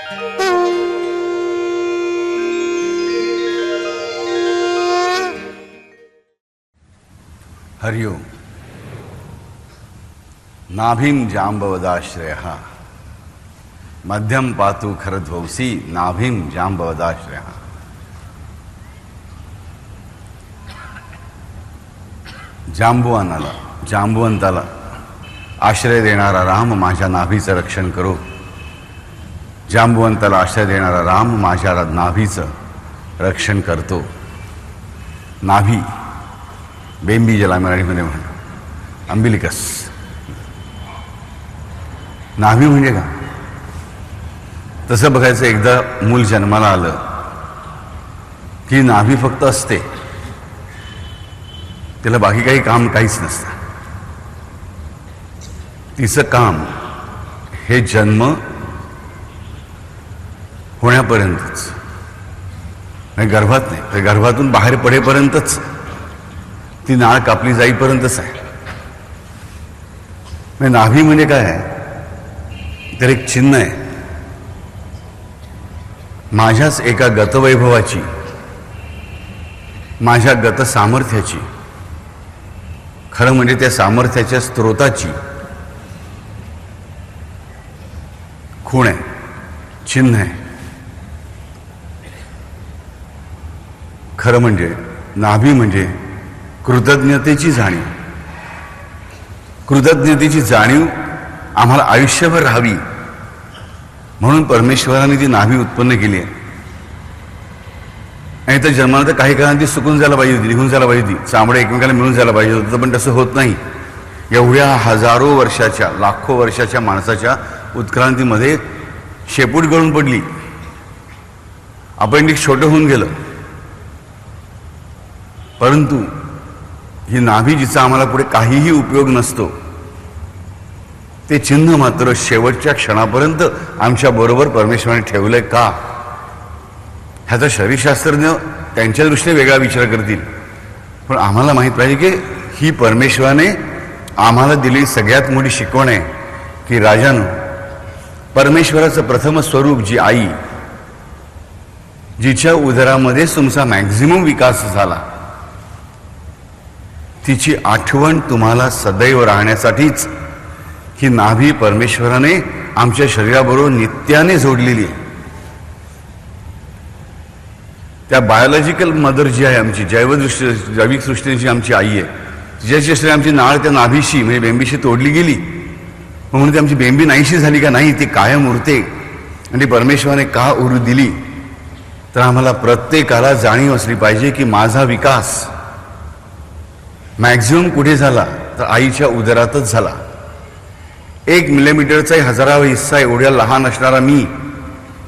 हरिओम. नाभिं जाम्बवदाश्रयः मध्यम पातु खरध्वंसी नाभिं जाम्बवदाश्रयः. जांबुवंताला आश्रय देणारा राम माझ्या नाभीचं रक्षण करो. जांबुवंताला आश्रय देणारा राम माझ्या नाभीचं रक्षण करतो. नाभी बेंबी ज्याला मराठीमध्ये म्हणतो, अंबिलिकस. नाभी म्हणजे का? तसं बघायचं, एकदा मूल जन्माला आलं की नाभी फक्त असते, तिला बाकी काही काम काहीच नसतं. तिचं काम हे जन्म होण्यापर्यंतच, गर्भात नाही तर गर्भातून बाहेर पडेपर्यंतच, ती नाळ कापली जाईपर्यंतच आहे. नाभी म्हणजे काय आहे तर एक चिन्ह आहे माझ्याच एका गतवैभवाची, माझ्या गत सामर्थ्याची, खरं म्हणजे त्या सामर्थ्याच्या स्रोताची खूण आहे, चिन्ह आहे. खरं म्हणजे नाभी म्हणजे कृतज्ञतेची जाणीव. कृतज्ञतेची जाणीव आम्हाला आयुष्यभर राहावी म्हणून परमेश्वराने ती नाभी उत्पन्न केली आहे. आणि तर जन्माला तर काही काळात ती सुकून जायला पाहिजे होती, निघून जायला पाहिजे होती, चामडे एकमेकाला मिळून जायला पाहिजे होतं, पण तसं होत नाही. एवढ्या हजारो वर्षाच्या, लाखो वर्षाच्या माणसाच्या उत्क्रांतीमध्ये शेपूट गळून पडली, अपेंडिक्स छोटं होऊन गेलं, परंतु ही नाभी जिचा आम्हाला पुढे काहीही उपयोग नसतो, ते चिन्ह मात्र शेवटच्या क्षणापर्यंत आमच्या बरोबर परमेश्वराने ठेवलंय का? ह्याचा शरीरशास्त्रज्ञ त्यांच्या दृष्टीने वेगळा विचार करतील, पण आम्हाला माहीत पाहिजे की ही परमेश्वराने आम्हाला दिलेली सगळ्यात मोठी शिकवण आहे की राजानं, परमेश्वराचं प्रथम स्वरूप जी आई, जिच्या उदरामध्ये तुमचा मॅक्झिमम विकास झाला, तिची आठवण तुम्हाला सदैव राहण्यासाठीच ही नाभी परमेश्वराने आमच्या शरीराबरोबर नित्याने जोडलेली आहे. त्या बायोलॉजिकल मदर जी आहे आमची, जैविक सृष्टीची आमची आई आहे, तिच्याची आमची नाळ त्या नाभीशी म्हणजे बेंबीशी तोडली गेली, म्हणून ती आमची बेंबी नाहीशी झाली का? नाही, ती कायम उरते. आणि ती परमेश्वराने का उरू दिली तर आम्हाला प्रत्येकाला जाणीव असली पाहिजे की माझा विकास मॅक्झिमम कुठे झाला तर आईच्या उदरातच झाला. 1 मिलीमीटरचाही 1000वा हिस्सा एवढ्या लहान असणारा मी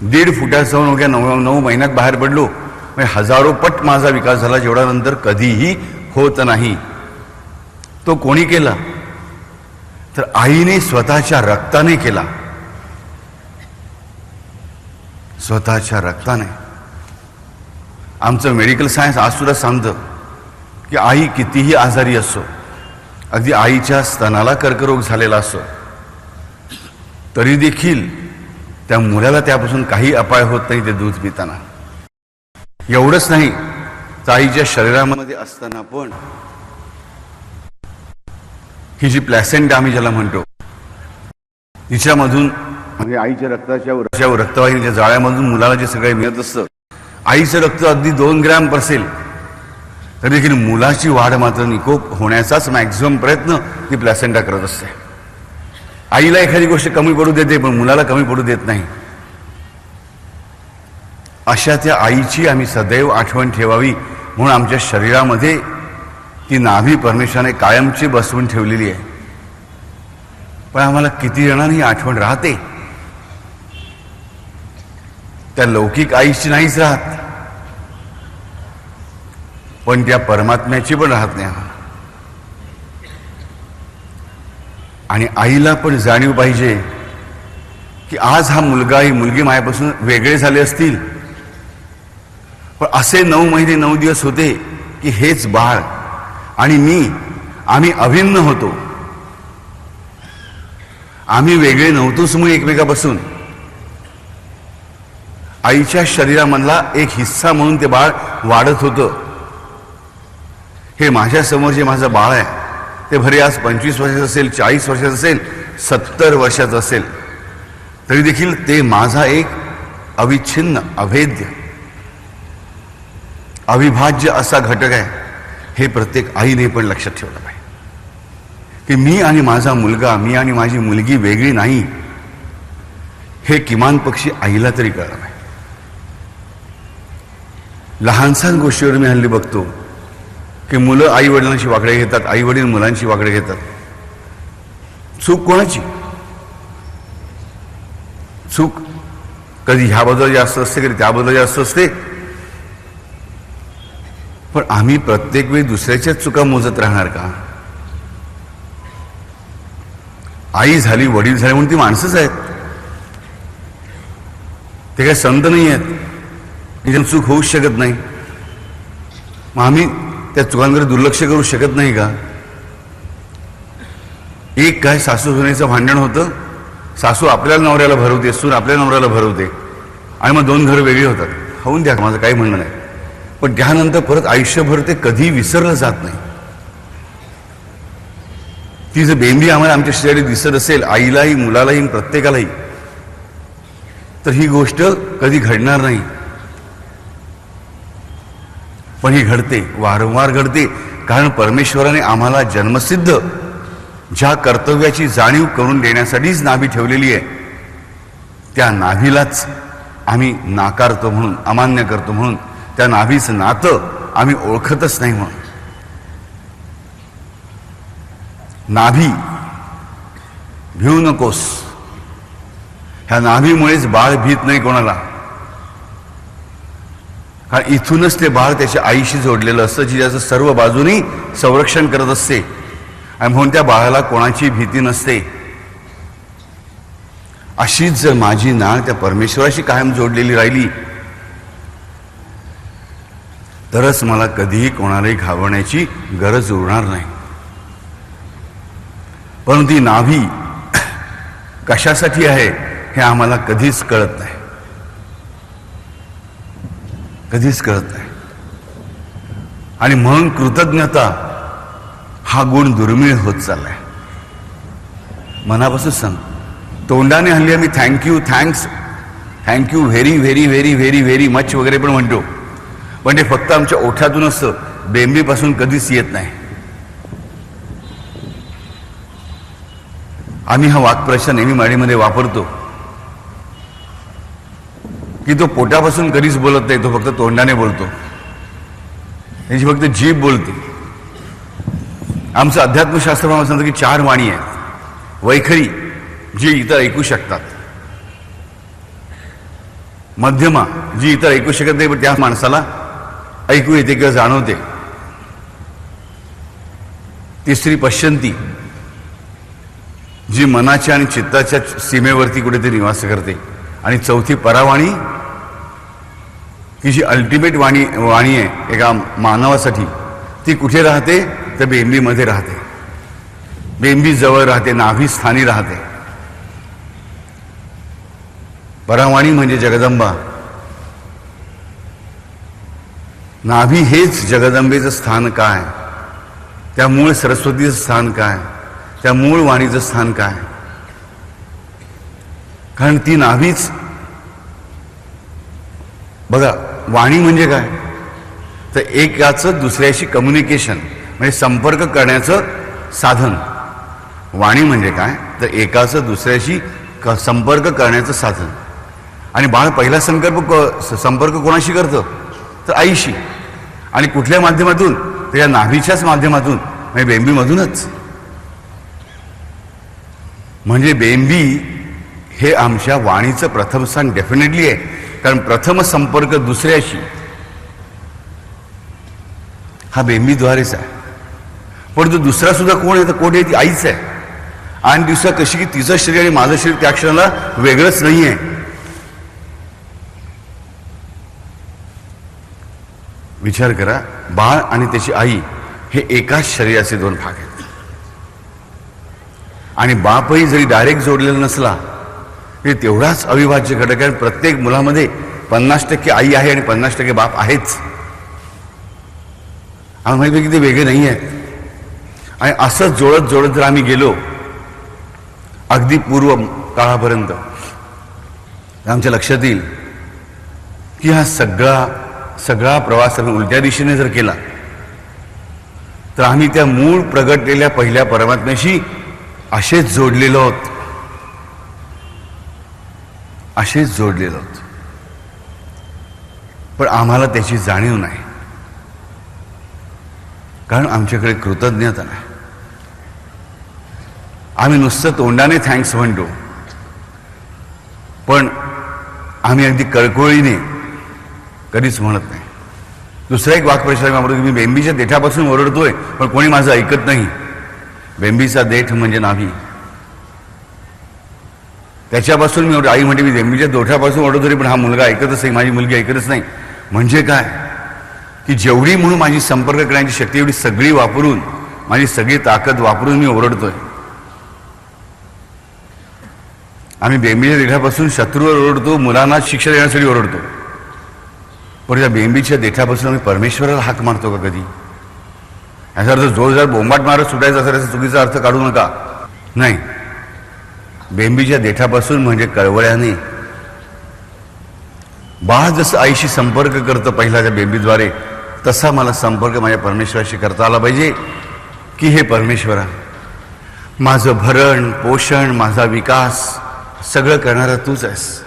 1.5 फुटाचा जाऊन उद्या 9 महिन्यात बाहेर पडलो, म्हणजे हजारो पट माझा विकास झाला, जेवढा नंतर कधीही होत नाही. तो कोणी केला तर आईने स्वतःच्या रक्ताने केला, स्वतःच्या रक्ताने. आमचं मेडिकल सायन्स आज सुद्धा सांगतं की आई कितीही आजारी असो, अगदी आईच्या स्तनाला कर्करोग झालेला असो, तरी देखील त्या मुलाला त्यापासून काही अपाय होत नाही ते दूध पिताना. एवढंच नाही तर आईच्या शरीरामध्ये असताना पण ही जी प्लॅसेंटा आम्ही ज्याला म्हणतो, तिच्यामधून म्हणजे आईच्या रक्ताच्या रक्तवाहिनीच्या जाळ्यामधून मुलाला जे सगळे मिळत असतं, आईचं रक्त अगदी 2 ग्रॅम असेल तरी देखील मुलाची वाढ मात्र निकोप होण्याचाच मॅक्झिमम प्रयत्न ती प्लॅसेंटा करत असते. आईला एखादी गोष्ट कमी पडू देते पण मुलाला कमी पडू देत नाही. अशा त्या आईची आम्ही सदैव आठवण ठेवावी म्हणून आमच्या शरीरामध्ये ती नाभी परमेश्वराने कायमची बसवून ठेवलेली आहे. पण आम्हाला किती जणांनी ही आठवण राहते? त्या लौकिक आईची नाहीच राहत, पण त्या परमात्म्याची पण राहत नाही. आणि आईला पण जाणीव पाहिजे की आज हा मुलगा ही मुलगी माझ्यापासून वेगळे झाले असतील, पण असे 9 महिने 9 दिवस होते की हेच बाळ आणि मी, आम्ही अभिन्न होतो. आम्ही वेगळे नव्हतोच मग एकमेकापासून, आईच्या शरीरामधला एक हिस्सा म्हणून ते बाळ वाढत होतं. हे माझ्या समोर जे माझं बाळ आहे ते भरे आज 25 वर्षाचं असेल, 40 वर्षाचं असेल, 70 वर्षाचं असेल, तरी देखील ते माझा एक अविच्छिन्न, अभेद्य, अविभाज्य असा घटक आहे. हे प्रत्येक आईने पण लक्षात ठेवलं पाहिजे की मी आणि माझा मुलगा, मी आणि माझी मुलगी वेगळी नाही, हे किमान पक्षी आईला तरी कळलं पाहिजे. लहानशाच गोष्टीवर मी हल्ली बघतो की मुलं आई वडिलांची वाकडे घेतात, आई वडील मुलांची वाकडे घेतात. चूक कोणाची? चूक कधी ह्या बाजूला जास्त असते, कधी त्या बाजूला जास्त असते. पण आम्ही प्रत्येक वेळी दुसऱ्याच्याच चुका मोजत राहणार का? आई झाली, वडील झाले म्हणून ती माणसंच आहेत, ते काही संत नाही आहेत, तिची चूक होऊच शकत नाही. मग आम्ही त्या चुकांकडे दुर्लक्ष करू शकत नाही का? एक काय सासू सुनेचं भांडण होतं, सासू आपल्या नवऱ्याला भरवते, सून आपल्या नवऱ्याला भरवते, आणि मग दोन घर वेगळी होतात. होऊन द्या, माझं काही म्हणणं नाही. पण त्यानंतर परत आयुष्यभर ते कधी विसरलं जात नाही. ती जर बेंबी आम्हाला आमच्या शरीरात दिसत असेल, आईलाही, मुलालाही, प्रत्येकालाही, तर ही गोष्ट कधी घडणार नाही. पण ही घडते, वारंवार घडते. कारण परमेश्वराने आम्हाला जन्मसिद्ध ज्या कर्तव्याची जाणीव करून देण्यासाठीच नाभी ठेवलेली आहे, त्या नाभीलाच आम्ही नाकारतो म्हणून, अमान्य करतो म्हणून, त्या नाभीचं नातं आम्ही ओळखतच नाही म्हणून. नाभी भिवू नकोस, ह्या नाभीमुळेच बाळ भीत नाही कोणाला. कारण इथूनच ते बाळ त्याच्या आईशी जोडलेलं असतं, जी त्याचं सर्व बाजूनी संरक्षण करत असते, आणि म्हणून त्या बाळाला कोणाची भीती नसते. अशीच जर माझी नाळ त्या परमेश्वराशी कायम जोडलेली राहिली, तरच मला कधीही कोणालाही घाबरण्याची गरज उरणार नाही. परंतु ती नाभी कशासाठी आहे हे आम्हाला कधीच कळत नाही, कधीच कळत नाही. आणि म्हणून कृतज्ञता हा गुण दुर्मिळ होत चाललाय. मनापासून सांग, तोंडाने हल्ली आम्ही thank you, thanks, thank you, very very very very very much वगैरे पण म्हणतो, पण ते फक्त आमच्या ओठातून असतं, बेंबीपासून कधीच येत नाही. आम्ही हा वाक्प्रचार नेहमी माडीमध्ये वापरतो की तो पोटापासून कधीच बोलत नाही, तो फक्त तोंडाने बोलतो, त्याची फक्त जीभ बोलते. आमचं अध्यात्मशास्त्र सांगतं की 4 वाणी आहेत. वैखरी, जी इतर ऐकू शकतात. मध्यमा, जी इतर ऐकू शकत नाही पण त्या माणसाला ऐकू येते किंवा जाणवते. तिसरी पश्यंती, जी मनाच्या आणि चित्ताच्या सीमेवरती कुठेतरी निवास करते. आणि चौथी परावाणी, की जी अल्टिमेट वाणी आहे एका मानवासाठी, ती कुठे राहते तर बेंबीमध्ये राहते, बेंबी जवळ राहते, नाभी स्थानी राहते. परावाणी म्हणजे जगदंबा. नाभी हेच जगदंबेचं स्थान काय, त्या मूळ सरस्वतीचं स्थान काय, त्या मूळ वाणीचं स्थान काय. कारण ती नाभीच, बघा, वाणी म्हणजे काय तर एकाचं दुसऱ्याशी कम्युनिकेशन म्हणजे संपर्क करण्याचं साधन. वाणी म्हणजे काय तर एकाचं दुसऱ्याशी संपर्क करण्याचं साधन. आणि बाळ पहिला संपर्क कोणाशी करतं तर आईशी. आणि कुठल्या माध्यमातून तर या नाभीच्याच माध्यमातून, म्हणजे बेंबीमधूनच. म्हणजे बेंबी हे आमच्या वाणीचं प्रथम स्थान डेफिनेटली आहे. कारण प्रथम संपर्क दुसऱ्याशी हा बेंबीद्वारेच आहे. पण तो दुसरा सुद्धा कोण आहे तर कोण आहे, ती आईच आहे. आणि दुसरा कशी की तिचं शरीर आणि माझं शरीर त्या क्षणाला वेगळंच नाही आहे. विचार करा, बाळ आणि त्याची आई हे एकाच शरीराचे 2 भाग आहेत. आणि बापही जरी डायरेक्ट जोडलेला नसला तरी तेवढाच अविभाज्य घटक आहे. प्रत्येक मुलामध्ये 50% आई आहे आणि 50% बाप आहेच. आम्हाला माहिती की ते वेगळे नाही आहेत. आणि असंच जोडत जोडत जर आम्ही गेलो अगदी पूर्व काळापर्यंत, आमच्या लक्षात येईल की हा सगळा प्रवास आम्ही उलट्या दिशेने जर केला तर आम्ही त्या मूळ प्रगटलेल्या पहिल्या परमात्म्याशी असेच जोडलेलो आहोत, असेच जोडलेलो आहोत. पण आम्हाला त्याची जाणीव नाही, कारण आमच्याकडे कृतज्ञता नाही. आम्ही नुसतं तोंडाने थँक्स म्हणतो, पण आम्ही अगदी कळकळीने कधीच म्हणत नाही. दुसरा एक वाक्प्रचार म्हणतो की मी बेंबीच्या देठापासून ओरडतोय पण कोणी माझं ऐकत नाही. बेंबीचा देठ म्हणजे नाभी, त्याच्यापासून मी आई म्हणते मी बेंबीच्या देठापासून ओरडतो पण हा मुलगा ऐकतच नाही, माझी मुलगी ऐकतच नाही. म्हणजे काय की जेवढी म्हणून माझी संपर्क करण्याची शक्ती एवढी सगळी वापरून, माझी सगळी ताकद वापरून मी ओरडतोय. आम्ही बेंबीच्या देठापासून शत्रूवर ओरडतो, मुलांना शिक्षा देण्यासाठी ओरडतो, पण त्या बेंबीच्या देठापासून आम्ही परमेश्वराला हाक मारतो का कधी? याचा अर्थ जोरदार बोंबाट मारत सुटायचा असा चुकीचा अर्थ काढू नका. नाही, बेंबीच्या देठापासून म्हणजे कळवळ्याने. बाळ जसं आईशी संपर्क करतं पहिला त्या बेंबीद्वारे, तसा मला संपर्क माझ्या परमेश्वराशी करता आला पाहिजे की हे परमेश्वरा, माझं भरण पोषण, माझा विकास सगळं करणारा तूच आहेस.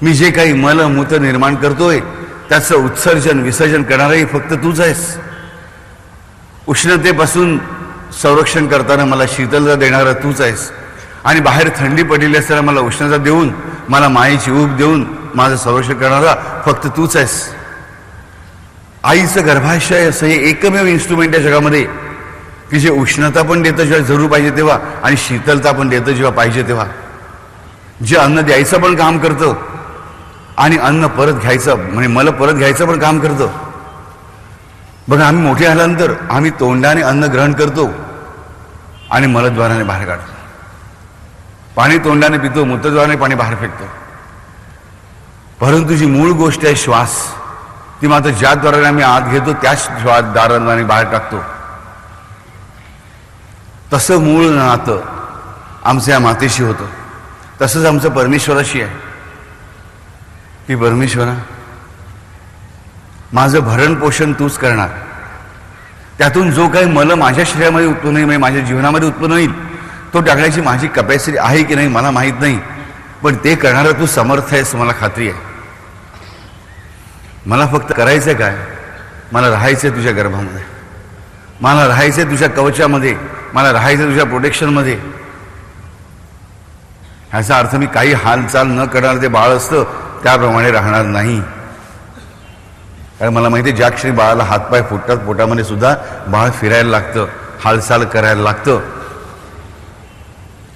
मी जे काही मलमूत्र निर्माण करतोय त्याचं उत्सर्जन विसर्जन करणारही फक्त तूच आहेस. उष्णतेपासून संरक्षण करताना मला शीतलता देणारा तूच आहेस, आणि बाहेर थंडी पडलेली असताना मला उष्णता देऊन, मला मायेची ऊब देऊन माझं संरक्षण करणारा फक्त तूच आहेस. आईचं गर्भाशय असं हे एकमेव इन्स्ट्रुमेंट आहे जगामध्ये की जे उष्णता पण देतं जेव्हा जरूर पाहिजे तेव्हा, आणि शीतलता पण देतं जेव्हा पाहिजे तेव्हा. जे अन्न द्यायचं पण काम करतं आणि अन्न परत घ्यायचं म्हणजे मला परत घ्यायचं पण काम करतं. बघा, आम्ही मोठे झाल्यानंतर आम्ही तोंडाने अन्न ग्रहण करतो आणि मलद्वाराने बाहेर काढतो. पाणी तोंडाने पितो, मूत्रद्वाराने पाणी बाहेर फेकतो. परंतु जी मूळ गोष्ट आहे श्वास, ती मात्र ज्या द्वाराने आम्ही आत घेतो त्याच द्वाराने बाहेर टाकतो. तसं मूळ नातं आमचं या मातेशी होतं, तसंच आमचं परमेश्वराशी आहे की परमेश्वरा, माझं भरण पोषण तूच करणार. त्यातून जो काही मला माझ्या शरीरामध्ये उत्पन्न होईल, माझ्या जीवनामध्ये उत्पन्न होईल, तो टाकण्याची माझी कपॅसिटी आहे की नाही मला माहीत नाही, पण ते करणारं तू समर्थ आहेस मला खात्री आहे. मला फक्त करायचं काय, मला राहायचं आहे तुझ्या गर्भामध्ये, मला राहायचं आहे तुझ्या कवचामध्ये, मला राहायचं तुझ्या प्रोटेक्शनमध्ये. ह्याचा अर्थ मी काही हालचाल न करणार ते बाळ असतं त्याप्रमाणे राहणार नाही. कारण मला माहिती आहे ज्या क्षणी बाळाला हातपाय फुटतात पोटामध्ये सुद्धा बाळ फिरायला लागतं, हालचाल करायला लागतं.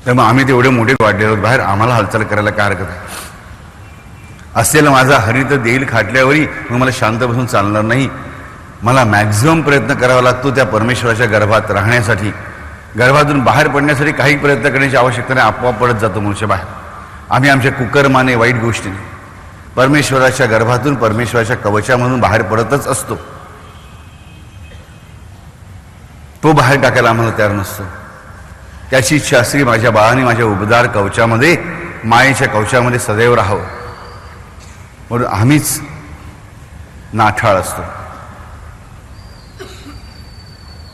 तर मग आम्ही तेवढे मोठे वाढलेलो बाहेर, आम्हाला हालचाल करायला काय हरकत आहे? असलेला माझा हरित देईल खाटल्यावरी मग मला शांत बसून चालणार नाही. मला मॅक्झिमम प्रयत्न करावा लागतो त्या परमेश्वराच्या गर्भात राहण्यासाठी. गर्भातून बाहेर पडण्यासाठी काही प्रयत्न करण्याची आवश्यकता नाही, आपोआप पडत जातो मनुष्य बाहेर. आम्ही आमच्या कुकर्माने, वाईट गोष्टीने परमेश्वराच्या गर्भातून, परमेश्वराच्या कवचामधून बाहेर पडतच असतो. तो बाहेर टाकायला आम्हाला तयार नसतो. त्याची इच्छा असते की माझ्या बाळाने माझ्या उबदार कवचामध्ये, मायेच्या कवचामध्ये सदैव राहावं. म्हणून आम्हीच नाठाळ असतो.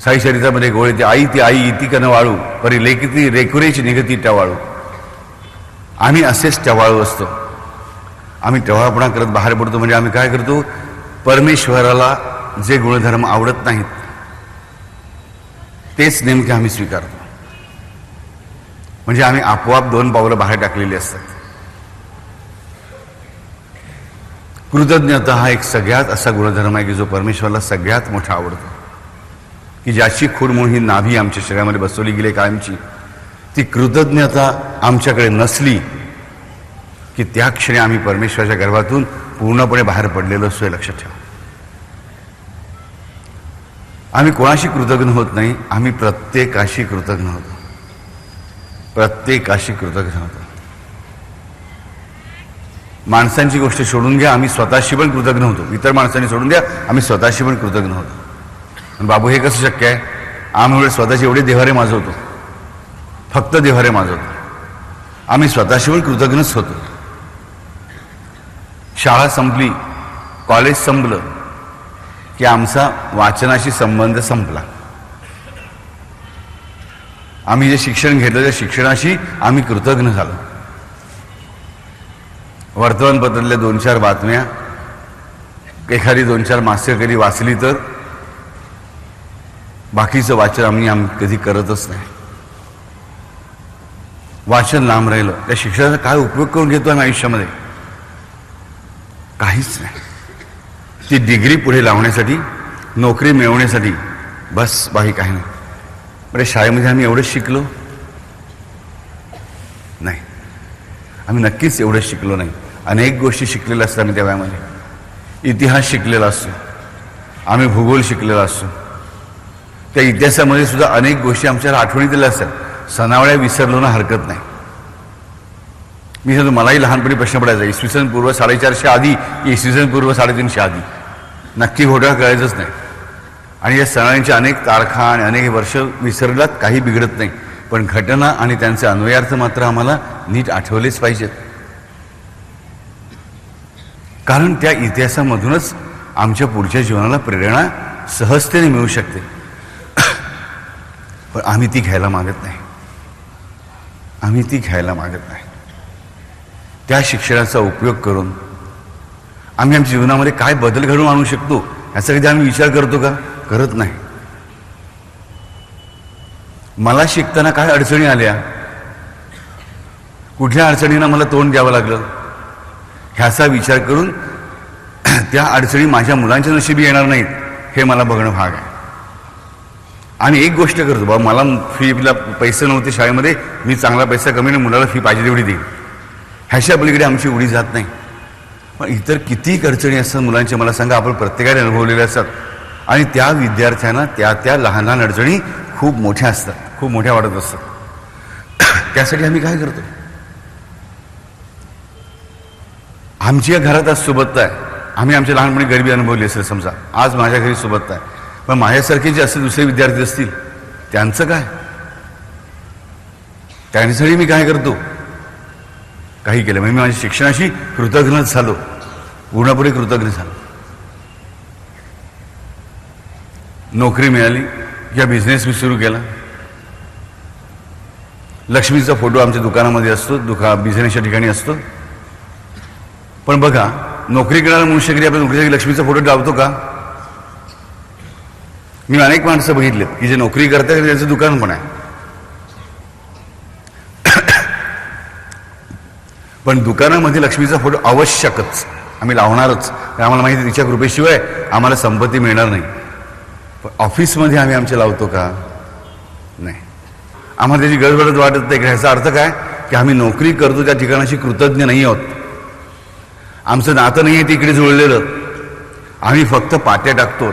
साई चरित्रामध्ये गोळे ते आई ती आई इति कन वाळू परी लेखिती रेकुरेची निघती टवाळू. आम्ही असेच टवाळू असतो. आम्ही टवाळपणा करत बाहेर पडतो. म्हणजे आम्ही काय करतो, परमेश्वराला जे गुणधर्म आवडत नाहीत तेच नेमके आम्ही स्वीकारतो. म्हणजे आम्ही आपोआप 2 पावलं बाहेर टाकलेली असतात. कृतज्ञता हा एक सगळ्यात असा गुणधर्म आहे की जो परमेश्वराला सगळ्यात मोठा आवडतो. की ज्याची खूण म्हणून ही नाभी आमच्या शरीरामध्ये बसवली गेली कायमची, ती कृतज्ञता आमच्याकडे नसली की त्या क्षणी आम्ही परमेश्वराच्या गर्भातून पूर्णपणे बाहेर पडलेलो असतो. हे लक्षात ठेवा. आम्ही कोणाशी कृतज्ञ होत नाही, आम्ही प्रत्येकाशी कृतज्ञ होतो. प्रत्येकाशी कृतज्ञ होतो. माणसांची गोष्ट सोडून घ्या, आम्ही स्वतःशी पण कृतज्ञ होतो. इतर माणसांनी सोडून द्या, आम्ही स्वतःशी पण कृतज्ञ होतो. पण बाबू हे कसं शक्य आहे? आम्ही स्वतःचे एवढे देवारे माजवतो, फक्त देवारे माजवतो. आम्ही स्वतःशी पण कृतज्ञच होतो. शाळा संपली, कॉलेज संपलं की आमचा वाचनाशी संबंध संपला. आम्ही जे शिक्षण घेतलं त्या शिक्षणाशी आम्ही कृतज्ञ झालो. वर्तमानपत्रातल्या 2-4 बातम्या, एखादी 2-4 मासिकं कधी वाचली तर बाकीचं वाचन आम्ही कधी करतच नाही. वाचन लांब राहिलं. त्या शिक्षणाचा काय उपयोग करून घेतो आम्ही आयुष्यामध्ये? काहीच नाही. ती डिग्री पुढे लावण्यासाठी, नोकरी मिळवण्यासाठी, बस बाकी काही नाही. म्हणजे शाळेमध्ये आम्ही एवढंच शिकलो नाही. आम्ही नक्कीच एवढंच शिकलो नाही. अनेक गोष्टी शिकलेल्या असतात. आम्ही त्या वयामध्ये इतिहास शिकलेला असतो, आम्ही भूगोल शिकलेला असतो. त्या इतिहासामध्ये सुद्धा अनेक गोष्टी आमच्या आठवणीतल्या असतात. सणावळ्या विसरलो ना हरकत नाही. मी सांगतो, मलाही लहानपणी प्रश्न पडायचा, इसवी सन पूर्व 450 आधी, इसवी सन पूर्व 350 आधी. नक्की घोटाळा कळायचंच नाही. आणि या सणांच्या अनेक तारखा आणि अनेक वर्ष विसरलात काही बिघडत नाही. पण घटना आणि त्यांचे अन्वयार्थ मात्र आम्हाला नीट आठवलेच पाहिजेत. कारण त्या इतिहासामधूनच आमच्या पुढच्या जीवनाला प्रेरणा सहजतेने मिळू शकते. पण आम्ही ती घ्यायला मागत नाही. आम्ही ती घ्यायला मागत नाही. त्या शिक्षणाचा उपयोग करून आम्ही आमच्या जीवनामध्ये काय बदल घडवून आणू शकतो याचा कधी आम्ही विचार करतो का? करत नाही. मला शिकताना काय अडचणी आल्या, कुठल्या अडचणींना मला तोंड द्यावं लागलं, ह्याचा विचार करून त्या अडचणी माझ्या मुलांच्या नशिबी येणार नाहीत हे मला बघणं भाग आहे. आणि एक गोष्ट करतो, बाबा मला फीला पैसे नव्हते शाळेमध्ये, मी चांगला पैसा कमी मुलाला फी पाहिजे तेवढी देईन, ह्याच्या पलीकडे आमची उडी जात नाही. पण इतर किती अडचणी असतात मुलांच्या, मला सांगा, आपण प्रत्येकाने अनुभवलेल्या असतात. आणि त्या विद्यार्थ्यांना त्या लहान लहान अडचणी खूप मोठ्या असतात, खूप मोठ्या वाटत असतात. त्यासाठी आम्ही काय करतो? आमच्या घरात आज सुबत्ता आहे. आम्ही आमच्या लहानपणी गरिबी अनुभवली असेल समजा, आज माझ्या घरी सुबत्ता आहे. पण माझ्यासारखे जे असे दुसरे विद्यार्थी असतील त्यांचं काय? त्यांच्यासाठी मी काय करतो? काही केलं. म्हणजे मी माझ्या शिक्षणाशी कृतज्ञच झालो, पूर्णपणे कृतज्ञ झालो. नोकरी मिळाली किंवा बिझनेस मी सुरू केला. लक्ष्मीचा फोटो आमच्या दुकानामध्ये असतो, बिझनेसच्या ठिकाणी असतो. पण बघा, नोकरी करणारा मनुष्य कधी आपल्या नोकरीसाठी लक्ष्मीचा फोटो लावतो का? मी अनेक माणसं बघितलेत की जे नोकरी करतात आणि त्यांचं दुकान पण आहे. पण दुकानामध्ये लक्ष्मीचा फोटो आवश्यकच आम्ही लावणारच. आम्हाला माहिती तिच्या कृपेशिवाय आम्हाला संपत्ती मिळणार नाही. पण ऑफिसमध्ये आम्ही आमच्या लावतो का? नाही. आम्हाला त्याची गरज वाटत नाही. ह्याचा अर्थ काय की आम्ही नोकरी करतो त्या ठिकाणाशी कृतज्ञ नाही आहोत. आमचं नातं नाही आहे तिकडे जुळलेलं. आम्ही फक्त पाट्या टाकतो.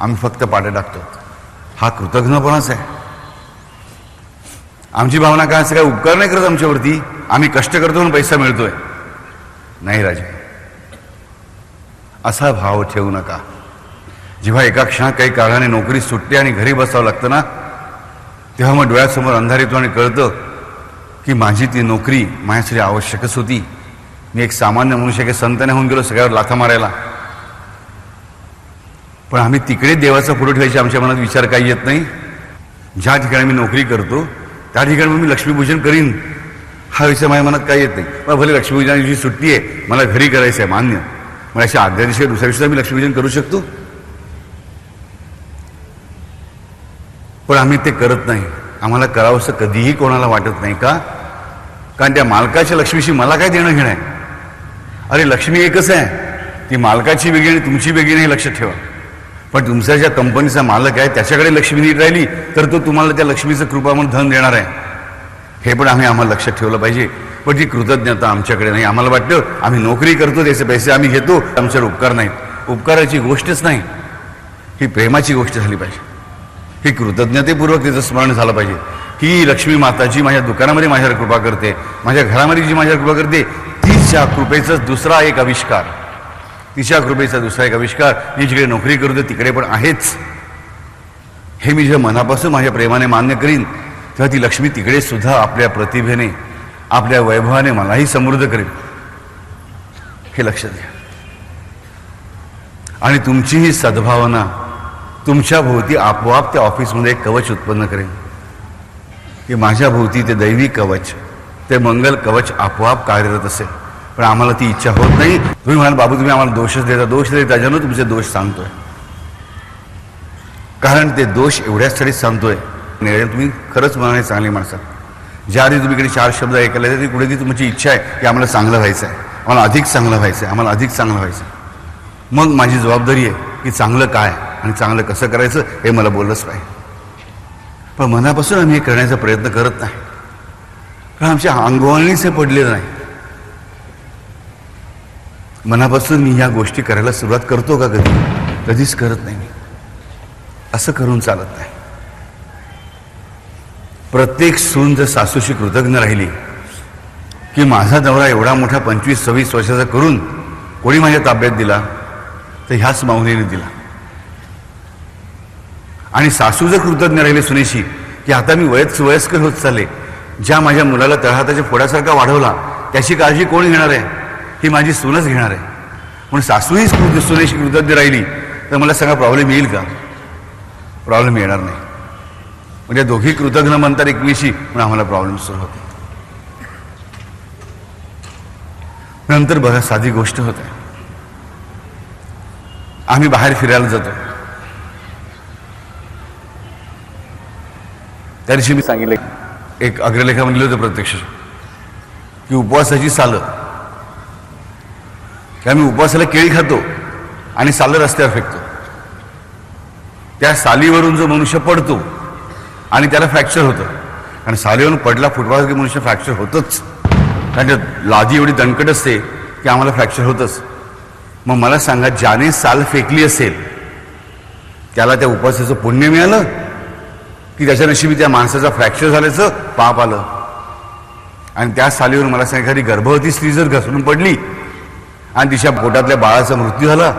आम्ही फक्त पाट्या टाकतो. हा कृतज्ञपणाच आहे. आमची भावना काय असं काय उपकार नाही करत आमच्यावरती, आम्ही कष्ट करतो म्हणून पैसा मिळतोय. नाही राजे, असा भाव ठेवू नका. जेव्हा एका क्षणात काही कारणाने नोकरी सुटते आणि घरी बसावं लागतं ना, तेव्हा मग डोळ्यासमोर अंधार येतो आणि कळतं की माझी ती नोकरी माझ्यासाठी आवश्यकच होती. मी एक सामान्य मनुष्य, काही संत नाही होऊन गेलो सगळ्यावर लाथा मारायला. पण आम्ही तिकडे देवाचा फोटो ठेवायचे आमच्या मनात विचार काही येत नाही. ज्या ठिकाणी मी नोकरी करतो त्या ठिकाणी मी लक्ष्मीपूजन करीन हा विषय माझ्या मनात काही येत नाही. मग भले लक्ष्मीपूजनाची सुट्टी आहे, मला घरी करायचं आहे, मान्य. मग अशा आदल्या दिवशी दुसऱ्या दिवशी मी लक्ष्मीपूजन करू शकतो. पण आम्ही ते करत नाही. आम्हाला करावं असं कधीही कोणाला वाटत नाही. का? कारण त्या मालकाच्या लक्ष्मीशी मला काय देणं घेणं आहे? अरे लक्ष्मी एकच आहे, ती मालकाची वेगळी आणि तुमची वेगळी नाही, लक्षात ठेवा. पण तुमच्या ज्या कंपनीचा मालक आहे त्याच्याकडे लक्ष्मी नीट राहिली तर तो तुम्हाला त्या लक्ष्मीचं कृपा म्हणून धन देणार आहे. हे पण आम्हाला लक्षात ठेवलं पाहिजे. पण ती कृतज्ञता आमच्याकडे नाही. आम्हाला वाटतं आम्ही नोकरी करतो, त्याचे पैसे आम्ही घेतो, आमच्याकडे उपकार नाहीत. उपकाराची गोष्टच नाही, ही प्रेमाची गोष्ट झाली पाहिजे. ही कृतज्ञतेपूर्वक तिचं स्मरण झालं पाहिजे. ही लक्ष्मी माता जी माझ्या दुकानामध्ये माझ्यावर कृपा करते, माझ्या घरामध्ये जी माझ्यावर कृपा करते, तिच्या कृपेचा दुसरा एक आविष्कार, तिच्या कृपेचा दुसरा एक आविष्कार. मी जिकडे नोकरी करतो तिकडे पण आहेच. हे मी जेव्हा मनापासून माझ्या प्रेमाने मान्य करीन तेव्हा ती लक्ष्मी तिकडे सुद्धा आपल्या प्रतिभेने, आपल्या वैभवाने मलाही समृद्ध करेल, हे लक्षात घ्या. आणि तुमची ही सद्भावना तुमच्या भोवती आपोआप त्या ऑफिसमध्ये एक कवच उत्पन्न करेल की माझ्या भोवती ते दैवी कवच, ते मंगल कवच आपोआप कार्यरत असेल. पण आम्हाला ती इच्छा होत नाही. तुम्ही म्हणाल बाबू तुम्ही आम्हाला दोषच देता, दोष देता, त्याच्यानं तुमचे दोष सांगतोय. कारण ते दोष एवढ्यासाठी सांगतोय तुम्ही खरंच मनाने चांगली माणसं. ज्या आधी तुम्ही कडे 4 शब्द ऐकायला येते ती कुठे ती तुमची इच्छा आहे की आम्हाला चांगलं व्हायचं आहे, आम्हाला अधिक चांगलं व्हायचं आहे, आम्हाला अधिक चांगलं व्हायचं आहे. मग माझी जबाबदारी आहे की चांगलं काय आणि चांगलं कसं करायचं हे मला बोललंच पाहिजे. पण मनापासून आम्ही हे करण्याचा प्रयत्न करत नाही, कारण आमच्या अंगवळणीच हे पडलेलं नाही. मनापासून मी ह्या गोष्टी करायला सुरुवात करतो का कधी? कधीच करत नाही मी. असं करून चालत नाही. प्रत्येक सून जर सासूशी कृतज्ञ राहिली की माझा नवरा एवढा मोठा 25-26 वर्षाचा करून कोणी माझ्या ताब्यात दिला तर ह्याच माऊलीने दिला. आणि सासू जर कृतज्ञ राहिले सुनेशी की आता मी वयस्कर होत चालले, ज्या माझ्या मुलाला तळहाताच्या फोडासारखा वाढवला त्याची काळजी कोण घेणार आहे? ही माझी सूनच घेणार आहे. म्हणून सासूही सुनेशी कृतज्ञ राहिली तर मला सांगा प्रॉब्लेम येईल का? प्रॉब्लेम येणार नाही. म्हणजे दोघी कृतज्ञ म्हणतात एकमेशी, पण आम्हाला प्रॉब्लेम सुरू होते. नंतर बघा साधी गोष्ट होते, आम्ही बाहेर फिरायला जातो. त्या दिवशी मी सांगितलं, एक अग्रलेखामध्ये लिहिलं होतं प्रत्यक्ष की उपवासाची सालं, की आम्ही उपवासाला केळी खातो आणि सालं रस्त्यावर फेकतो. त्या सालीवरून जो मनुष्य पडतो आणि त्याला फ्रॅक्चर होतं, आणि सालीवरून पडला फुटबॉल की मनुष्य फ्रॅक्चर होतच, कारण त्यात लादी एवढी दणकट असते की आम्हाला फ्रॅक्चर होतच. मग मला सांगा, ज्याने साल फेकली असेल त्याला त्या उपवासाचं पुण्य मिळालं की त्याच्या नशिबी त्या माणसाचा फ्रॅक्चर झाल्याचं पाप आलं? आणि त्या सालीवर मला सांगा, एखादी गर्भवती स्त्री जर घसरून पडली आणि तिच्या पोटातल्या बाळाचा मृत्यू झाला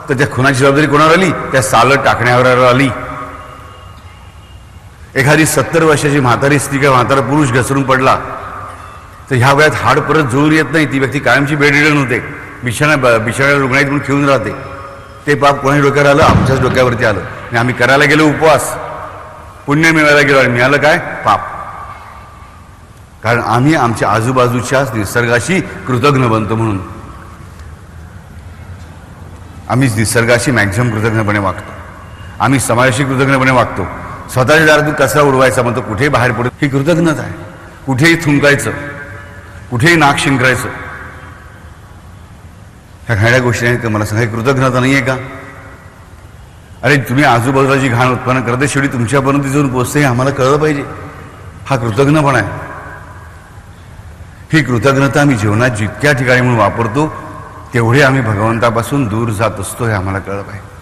तर त्या खुनाची जबाबदारी कोणावर आली? त्या सालं टाकण्यावर आली. एखादी 70 वर्षाची म्हातारी स्त्री किंवा म्हातारा पुरुष घसरून पडला तर ह्या वयात हाड परत जुळून येत नाही, ती व्यक्ती कायमची बेडरिडन होते, बिछाण्या रुग्णालयात म्हणून खेळून राहते. ते पाप कोणाही डोक्यावर आलं? आमच्याच डोक्यावरती आलं. आणि आम्ही करायला गेलो उपवास, पुण्य मिळवायला गेलो आणि मिळालं काय? पाप. कारण आम्ही आमच्या आजूबाजूच्याच निसर्गाशी कृतज्ञ बनतो. म्हणून आम्ही निसर्गाशी मॅक्झिमम कृतज्ञपणे वागतो, आम्ही समाजाशी कृतज्ञपणे वागतो. स्वतःच्या दारातून कचरा उडवायचा म्हणतो, कुठेही बाहेर पडतो, ही कृतज्ञता आहे. कुठेही थुंकायचं, कुठेही नाक शिंकरायचं, ह्या खाण्याच्या गोष्टी आहेत का? मला सांगा, कृतज्ञता नाही आहे का? अरे तुम्ही आजूबाजूला जी घाण उत्पन्न करते शेवटी तुमच्यापर्यंत जाऊन पोचते हे आम्हाला कळलं पाहिजे. हा कृतज्ञपणा आहे. ही कृतज्ञता आम्ही जीवनात जितक्या ठिकाणी म्हणून वापरतो तेवढे आम्ही भगवंतापासून दूर जात असतो हे आम्हाला कळलं पाहिजे.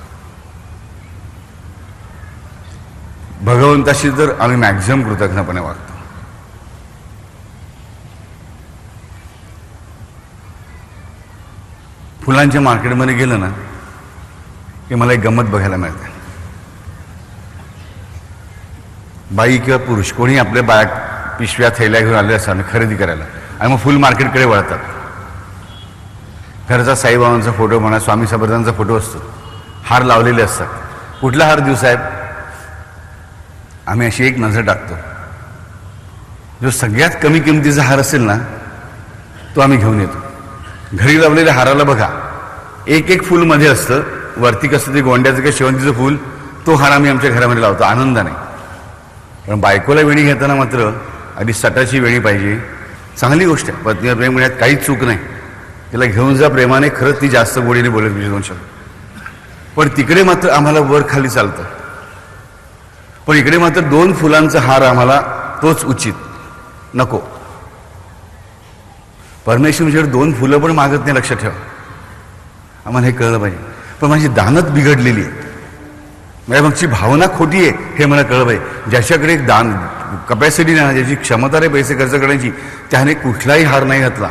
भगवंताशी तर आम्ही मॅक्झिमम कृतज्ञपणे वागतो. फुलांच्या मार्केटमध्ये गेलं ना की मला एक गंमत बघायला मिळते. बाई किंवा पुरुष कोणी आपल्या बाया पिशव्या थैल्या घेऊन आले असतात खरेदी करायला, आणि मग फुल मार्केटकडे वळतात. घरचा साईबाबांचा फोटो म्हणा, स्वामी समर्थांचा फोटो असतो, हार लावलेले असतात. कुठला हार देऊ साहेब? आम्ही अशी एक नजर टाकतो, जो सगळ्यात कमी किमतीचा हार असेल ना तो आम्ही घेऊन येतो. घरी लावलेल्या हाराला बघा, एक फुल मध्ये असतं, वरती कसं ते गोंड्याचं किंवा शेवंतीचं फुल, तो हार आम्ही आमच्या घरामध्ये लावतो आनंदाने. पण बायकोला वेणी घेताना मात्र आधी सटाची वेणी पाहिजे. चांगली गोष्ट आहे, पत्नीवर प्रेम करण्यात काहीच चूक नाही. तिला घेऊन जा प्रेमाने, खरंच ती जास्त गोडीने बोलत तुझे 2 शब्द. पण तिकडे मात्र आम्हाला वर खाली चालतं. पण इकडे मात्र 2 फुलांचा हार आम्हाला तोच उचित नको. परमेश्वर म्हणजे 2 फुलं पण मागत नाही, लक्षात ठेवा. आम्हाला हे कळलं पाहिजे. पण माझी दानत बिघडलेली आहे, माझ्या मागची भावना खोटी आहे हे मला कळलं पाहिजे. ज्याच्याकडे एक दान कपॅसिटी नाही, ज्याची क्षमता रे पैसे खर्च करण्याची, त्याने कुठलाही हार नाही घातला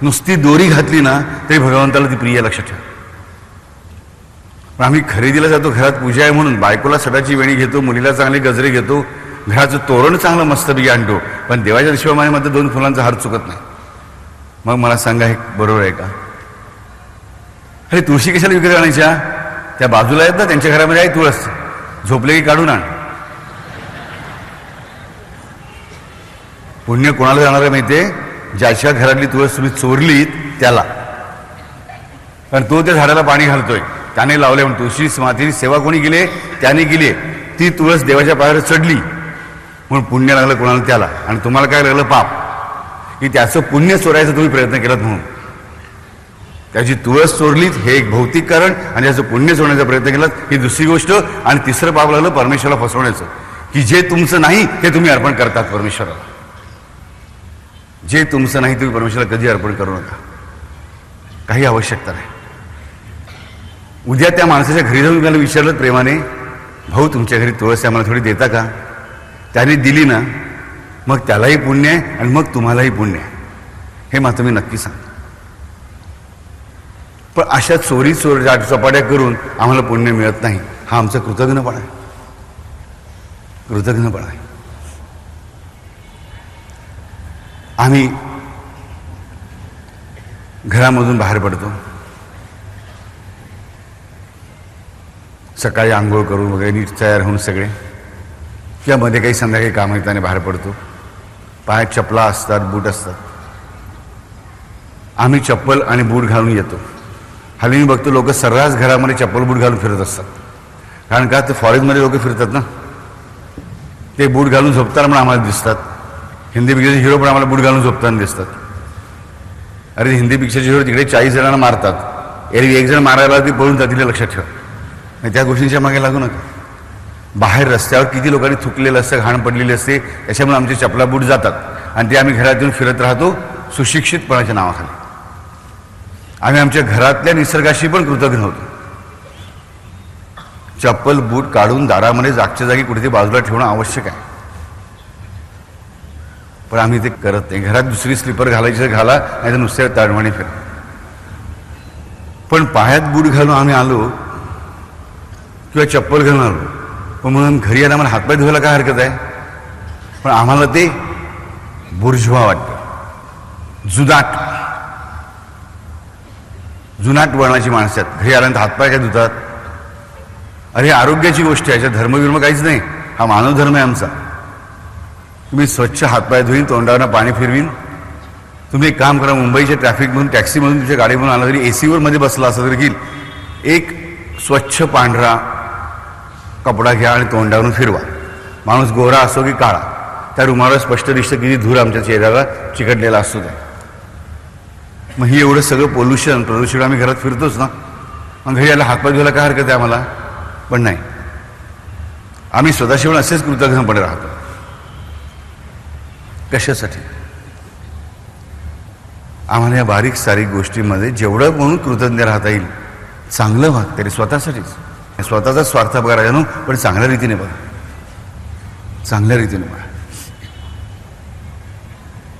नुसती दोरी घातली ना तरी भगवंताला ती प्रिय, लक्षात ठेवा. पण आम्ही खरेदीला जातो, घरात पूजा आहे म्हणून बायकोला सडाची वेणी घेतो, मुलीला चांगले गजरे घेतो, घराचं तोरण चांगलं मस्तपैकी आणतो, पण देवाच्या शिवमानेमध्ये 2 फुलांचा हार चुकत नाही. मग मला सांगा, हे बरोबर आहे का? अरे तुळशी कशाला विकत आणायच्या? त्या बाजूला आहेत ना, त्यांच्या घरामध्ये आहे तुळस, झोपले की काढून आण. पुण्य कोणाला जाणार आहे माहितीये? ज्याच्या घरातली तुळस तुम्ही चोरलीत त्याला. कारण तो त्या झाडाला पाणी घालतोय, त्याने लावले म्हणून. तुळशी मातेची सेवा कोणी केली? त्याने केली. ती तुळस देवाच्या पायावर चढली म्हणून पुण्य लागलं कोणाला? त्याला. आणि तुम्हाला काय लागलं? पाप, की त्याचं पुण्य चोरायचा तुम्ही प्रयत्न केलात म्हणून. त्याची तुळस चोरलीत हे एक भौतिक कारण, आणि त्याचं पुण्य चोरण्याचा प्रयत्न केलात ही दुसरी गोष्ट. आणि तिसरं पाप लागलं परमेश्वराला फसवण्याचं, की जे तुमचं नाही ते तुम्ही अर्पण करतात परमेश्वराला. जे तुमचं नाही तुम्ही परमेश्वराला कधी अर्पण करू नका, काही आवश्यकता नाही. उद्या त्या माणसाच्या घरी जाऊन त्याला विचारलं प्रेमाने, भाऊ तुमच्या घरी तुळस आहे, मला थोडी देता का? त्याने दिली ना, मग त्यालाही पुण्य आहे आणि मग तुम्हालाही पुण्य आहे, हे मात्र मी नक्की सांगतो. पण अशा चोरी चपाट्या करून आम्हाला पुण्य मिळत नाही, हा आमचा कृतज्ञपणा आहे. कृतज्ञपणा आहे. आम्ही घरामधून बाहेर पडतो, सकाळी आंघोळ करून वगैरे नीट तयार होऊन सगळे, किंवा मध्ये काही संध्याकाळी काम आहे त्याने बाहेर पडतो. पायात चपला असतात, बूट असतात. आम्ही चप्पल आणि बूट घालून येतो. हल्ली मी बघतो लोक सर्रास घरामध्ये चप्पल बूट घालून फिरत असतात. कारण का? ते फॉरेनमध्ये लोक फिरतात ना, ते बूट घालून झोपताना पण आम्हाला दिसतात. हिंदी पिक्चरचे हिरो पण आम्हाला बूट घालून झोपताना दिसतात. अरे हिंदी पिक्चरचे हिरो तिकडे 40 जणांना मारतात, एरवी 1 जण मारायला ती पळून जातील, लक्षात ठेवा. त्या गोष्टींच्या मागे लागू नका. बाहेर रस्त्यावर किती लोकांनी थुकलेलं असतं, घाण पडलेली असते, त्याच्यामुळे आमचे चपला बूट जातात आणि ते आम्ही घरात येऊन फिरत राहतो सुशिक्षितपणाच्या नावाखाली. आम्ही आमच्या घरातल्या निसर्गाशी पण कृतज्ञ होतो. चप्पल बूट काढून दारामध्ये जागच्या जागी कुठेतरी बाजूला ठेवणं आवश्यक आहे, पण आम्ही ते करत नाही. घरात दुसरी स्लीपर घालायची घाला, नाही तर नुसत्या तळमणी फिरा. पण पायात बूट घालून आम्ही आलो किंवा चप्पल घालून आलो, पण म्हणून घरी आला आम्हाला हातपाय धुवायला काय हरकत आहे? पण आम्हाला ते बुर्जवा वाटतं, जुनाट वळणाची माणसं आहेत. घरी आल्यानंतर हातपाय काय धुतात? अरे आरोग्याची गोष्ट आहे, याच्यात धर्मविर्म काहीच नाही, हा मानव धर्म आहे आमचा. तुम्ही स्वच्छ हातपाय धुईन, तोंडावरनं पाणी फिरवीन. तुम्ही एक काम करा, मुंबईच्या ट्रॅफिकमधून टॅक्सीमधून तुमच्या गाडीमधून आला तरी एसीवर मध्ये बसला असं तरी देखील एक स्वच्छ पांढरा कपडा घ्या आणि तोंडावरून फिरवा. माणूस गोरा असो की काळा, त्या रुमाला स्पष्ट दिसतं किती धूर आमच्या चेहऱ्याला चिकटलेला असतो त्या. मग ही एवढं सगळं प्रदूषण आम्ही घरात फिरतोच ना, मग घरी याला हातपाय धुवायला काय हरकत आहे आम्हाला? पण नाही, आम्ही स्वतःशी असेच कृतज्ञपणे राहतो. कशासाठी? आम्हाला या बारीक सारीक गोष्टींमध्ये जेवढं म्हणून कृतज्ञ राहता येईल, चांगलं व्हा तरी स्वतःसाठीच. स्वतःचा स्वार्थ बघा जाणू, पण चांगल्या रीतीने बघा, चांगल्या रीतीने बघा.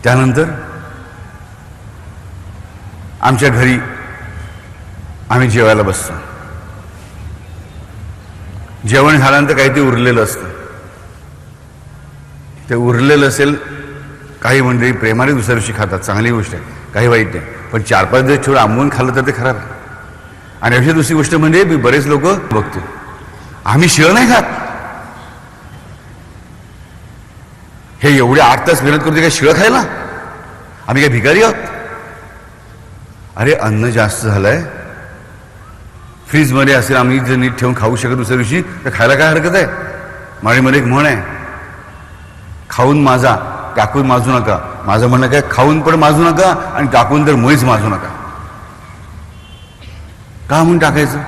त्यानंतर आमच्या घरी आम्ही जेवायला बसतो. जेवण झाल्यानंतर काही ते उरलेलं असतं. ते उरलेलं असेल, काही मंडळी प्रेमाने दुसऱ्या दिवशी खातात, चांगली गोष्ट आहे, काही वाईट नाही. पण 4-5 दिवस थोडं आंबवून खाल्लं तर ते खराब आहे. आणि अशी दुसरी गोष्ट म्हणजे मी बरेच लोक बघतो, आम्ही शिळ नाही खात. हे एवढे 8 तास मेहनत करतो काय शिळ खायला? आम्ही काय भिकारी आहोत? अरे अन्न जास्त झालंय, फ्रीजमध्ये असेल, आम्ही जर नीट ठेवून खाऊ शकत दुसऱ्या दिवशी, तर खायला काय हरकत आहे? माळीमध्ये एक म्हण आहे, खाऊन माझा टाकून माजू नका. माझं म्हणणं काय, खाऊन पण माजू नका आणि टाकून तर मुळीच माजू नका. का म्हणून टाकायचं?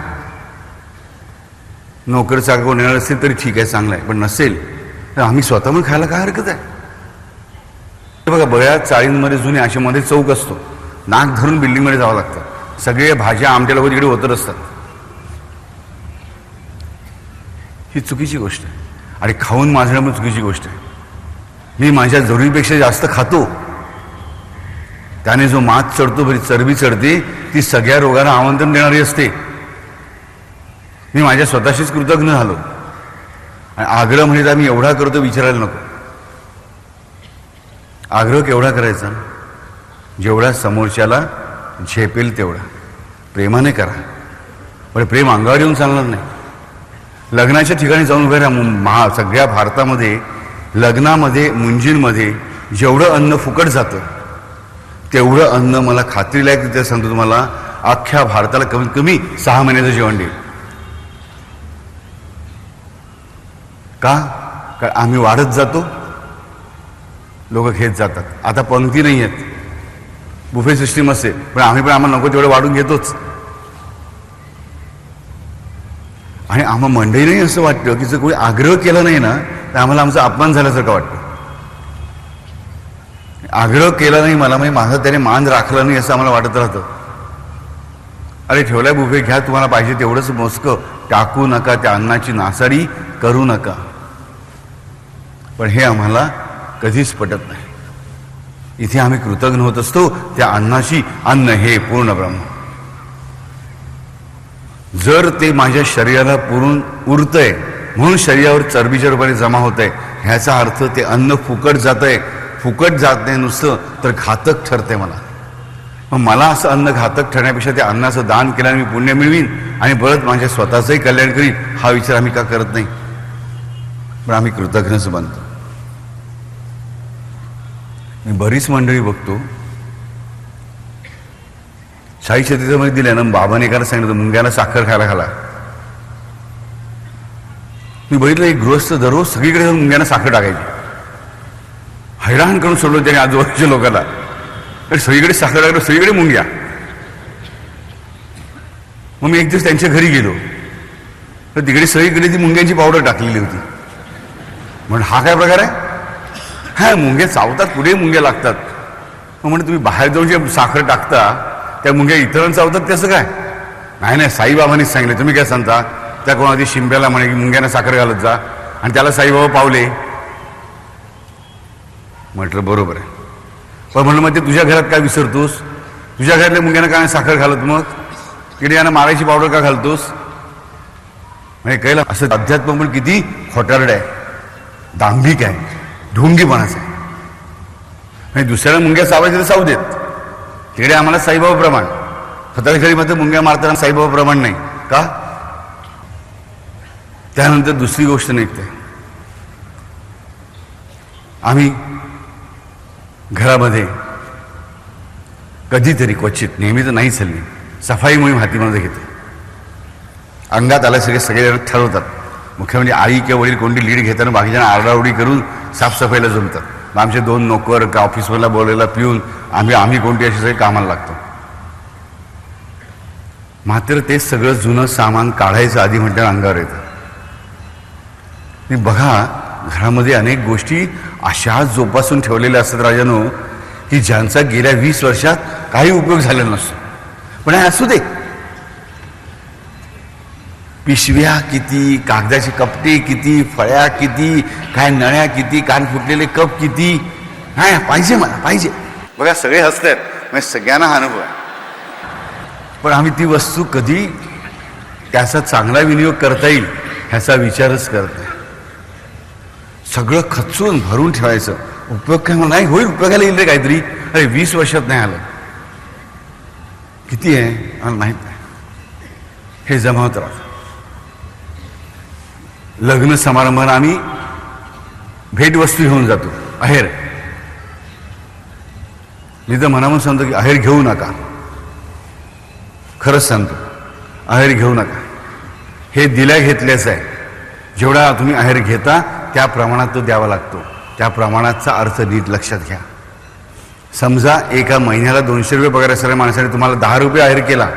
नोकर चाकर कोण येणार असेल तरी ठीक आहे, चांगलं आहे, पण नसेल तर आम्ही स्वतः म्हणून खायला काय हरकत आहे? बघा, बऱ्याच चाळींमध्ये जुने अशा मध्ये चौक असतो, नाक धरून बिल्डिंगमध्ये जावं लागतं. सगळे भाज्या आमच्या लोक तिकडे होतच असतात. ही चुकीची गोष्ट आहे, आणि खाऊन माजणं पण चुकीची गोष्ट आहे. मी माझ्या जरुरीपेक्षा जास्त खातो त्याने जो मात चढतो, बरी चरबी चढते, ती सगळ्या रोगांना आमंत्रण देणारी असते. मी माझ्या स्वतःशीच कृतज्ञ झालो. आणि आग्रह म्हणजे आम्ही एवढा करतो विचारायला नको. आग्रह केवढा करायचा? जेवढा समोरच्याला झेपेल तेवढा प्रेमाने करा. पण प्रेम अंगावर येऊन चालणार नाही. लग्नाच्या ठिकाणी जाऊन उभे राहा. सगळ्या भारतामध्ये लग्नामध्ये मुंजींमध्ये जेवढं अन्न फुकट जातं तेवढं अन्न मला खात्रीलायक तिथे सांगतो तुम्हाला अख्ख्या भारताला कमीत कमी 6 महिन्याचं जेवण देईल. का? कारण आम्ही वाढत जातो, लोक घेत जातात. आता पंक्ती नाही आहेत, बुफे सिस्टीम असते, पण आम्हाला नको तेवढं वाढून घेतोच. आणि आम्हाला मंडळीने असं वाटतं की जर कोणी आग्रह केला नाही ना तर आम्हाला आमचा अपमान झाल्यासारखं वाटतं. आग्रह केला नाही मला, म्हणजे माझा त्याने मान राखला नाही असं आम्हाला वाटत राहतं. अरे ठेवलाय बुफे, घ्या, तुम्हाला पाहिजे तेवढंच मोजकं, टाकू नका, त्या अन्नाची नासाडी करू नका. पण हे आम्हाला कधीच पटत नाही. इथे आम्ही कृतज्ञ होत असतो त्या अन्नाशी. अन्न हे पूर्ण ब्रह्म. जर ते माझ्या शरीराला पुरून उरतंय म्हणून शरीरावर चरबीच्या रूपाने जमा होत आहे, ह्याचा अर्थ ते अन्न फुकट जात आहे. फुकट जात नाही नुसतं, तर घातक ठरते मला. मग मला असं अन्न घातक ठरण्यापेक्षा त्या अन्नाचं दान केल्याने मी पुण्य मिळवीन आणि परत माझ्या स्वतःचंही कल्याण करीन, हा विचार आम्ही का करत नाही? पण आम्ही कृतज्ञच बनतो. मी बरीच मंडळी बघतो, शाही छत्तीसमध्ये दिल्या ना, बाबाने एकाला सांगितलं मुंग्याला साखर खायला घाला. मी बघितलं एक गृहस्थ दररोज सगळीकडे जाऊन मुंग्यांना साखर टाकायची. हैराण करून सोडलं त्याने आजूबाजूच्या लोकांना. सगळीकडे साखर टाकलं, सगळीकडे मुंग्या. मग मी एक दिवस त्यांच्या घरी गेलो तर तिकडे सगळीकडे ती मुंग्यांची पावडर टाकलेली होती. म्हणून हा काय प्रकार आहे? हा, मुंग्या चावतात, कुठेही मुंग्या लागतात. मग म्हणजे तुम्ही बाहेर जाऊन जे साखर टाकता त्या मुंग्या इतरांना चावतात त्याचं काय? नाही, साईबाबांनीच सांगितलं. तुम्ही काय सांगता? त्या कोणाची शिंप्याला म्हणे की मुंग्यांना साखर घालत जा, आणि त्याला साईबाबा पावले. म्हटलं बरोबर आहे. पण म्हणलं मग ते तुझ्या घरात काय विसरतोस? तुझ्या घरातल्या मुंग्यांना काय साखर घालत? मग तिकडे यांना मारायची पावडर का घालतोस? म्हणजे कळलं असं अध्यात्म पण किती खोटारड आहे, दांभिक आहे, ढोंगीपणाचं आहे. म्हणजे दुसऱ्याला मुंग्या चावायचे तर चावू देत, तिकडे आम्हाला साईबाबा प्रमाण. स्वतःच्या घरी मात्र मुंग्या मारताना साईबाबा प्रमाण नाही का? त्यानंतर दुसरी गोष्ट निघते, आम्ही घरामध्ये कधीतरी क्वचित, नेहमी तर नाही चालली, सफाई मोहीम हातीमध्ये घेतो. अंगात आलं सगळे ठरवतात. मुख्य म्हणजे आई किंवा वडील कोणती लीड घेताना बाकीच्या आरडाओरडी करून साफसफाईला जमतात. मग आमचे 2 नोकर का ऑफिसमधला बोलायला पिऊन आम्ही कोणती अशी सगळी कामाला लागतो. मात्र ते सगळं जुनं सामान काढायचं आधी म्हटलं अंगावर येतं. बघा, घरामध्ये अनेक गोष्टी अशा जोपासून ठेवलेल्या असतात राजानो, की ज्यांचा गेल्या 20 वर्षात काही उपयोग झालेला नसतो. पण असू दे, पिशव्या किती, कागदाची कपटे किती, फळ्या किती, काय नळ्या किती, कान फुटलेले कप किती, हा पाहिजे मला पाहिजे. बघा सगळे हसतात, म्हणजे सगळ्यांना हा अनुभव आहे. पण आम्ही ती वस्तू कधी त्याचा चांगला विनियोग करता येईल ह्याचा विचारच करत नाही. सगळं खचून भरून ठेवायचं. उपयोग काय नाही होईल, उपयोगाला येईल रे काहीतरी. अरे 20 वर्षात नाही आलं, किती आहे मला माहीत नाही. हे जमावत राहतं. लग्न समारंभाला आम्ही भेटवस्तू घेऊन जातो. आहेर, मी तर मनामून सांगतो की आहेर घेऊ नका. खरंच सांगतो, आहेर घेऊ नका. हे दिल्या घेतल्याचं आहे. जेवढा तुम्ही आहेर घेता त्या प्रमाणात तो द्यावा लागतो. त्या प्रमाणाचा अर्थ नीट लक्षात घ्या. समजा एका महिन्याला 200 रुपये पगार असणाऱ्या माणसाने तुम्हाला 10 रुपये आहेर केला,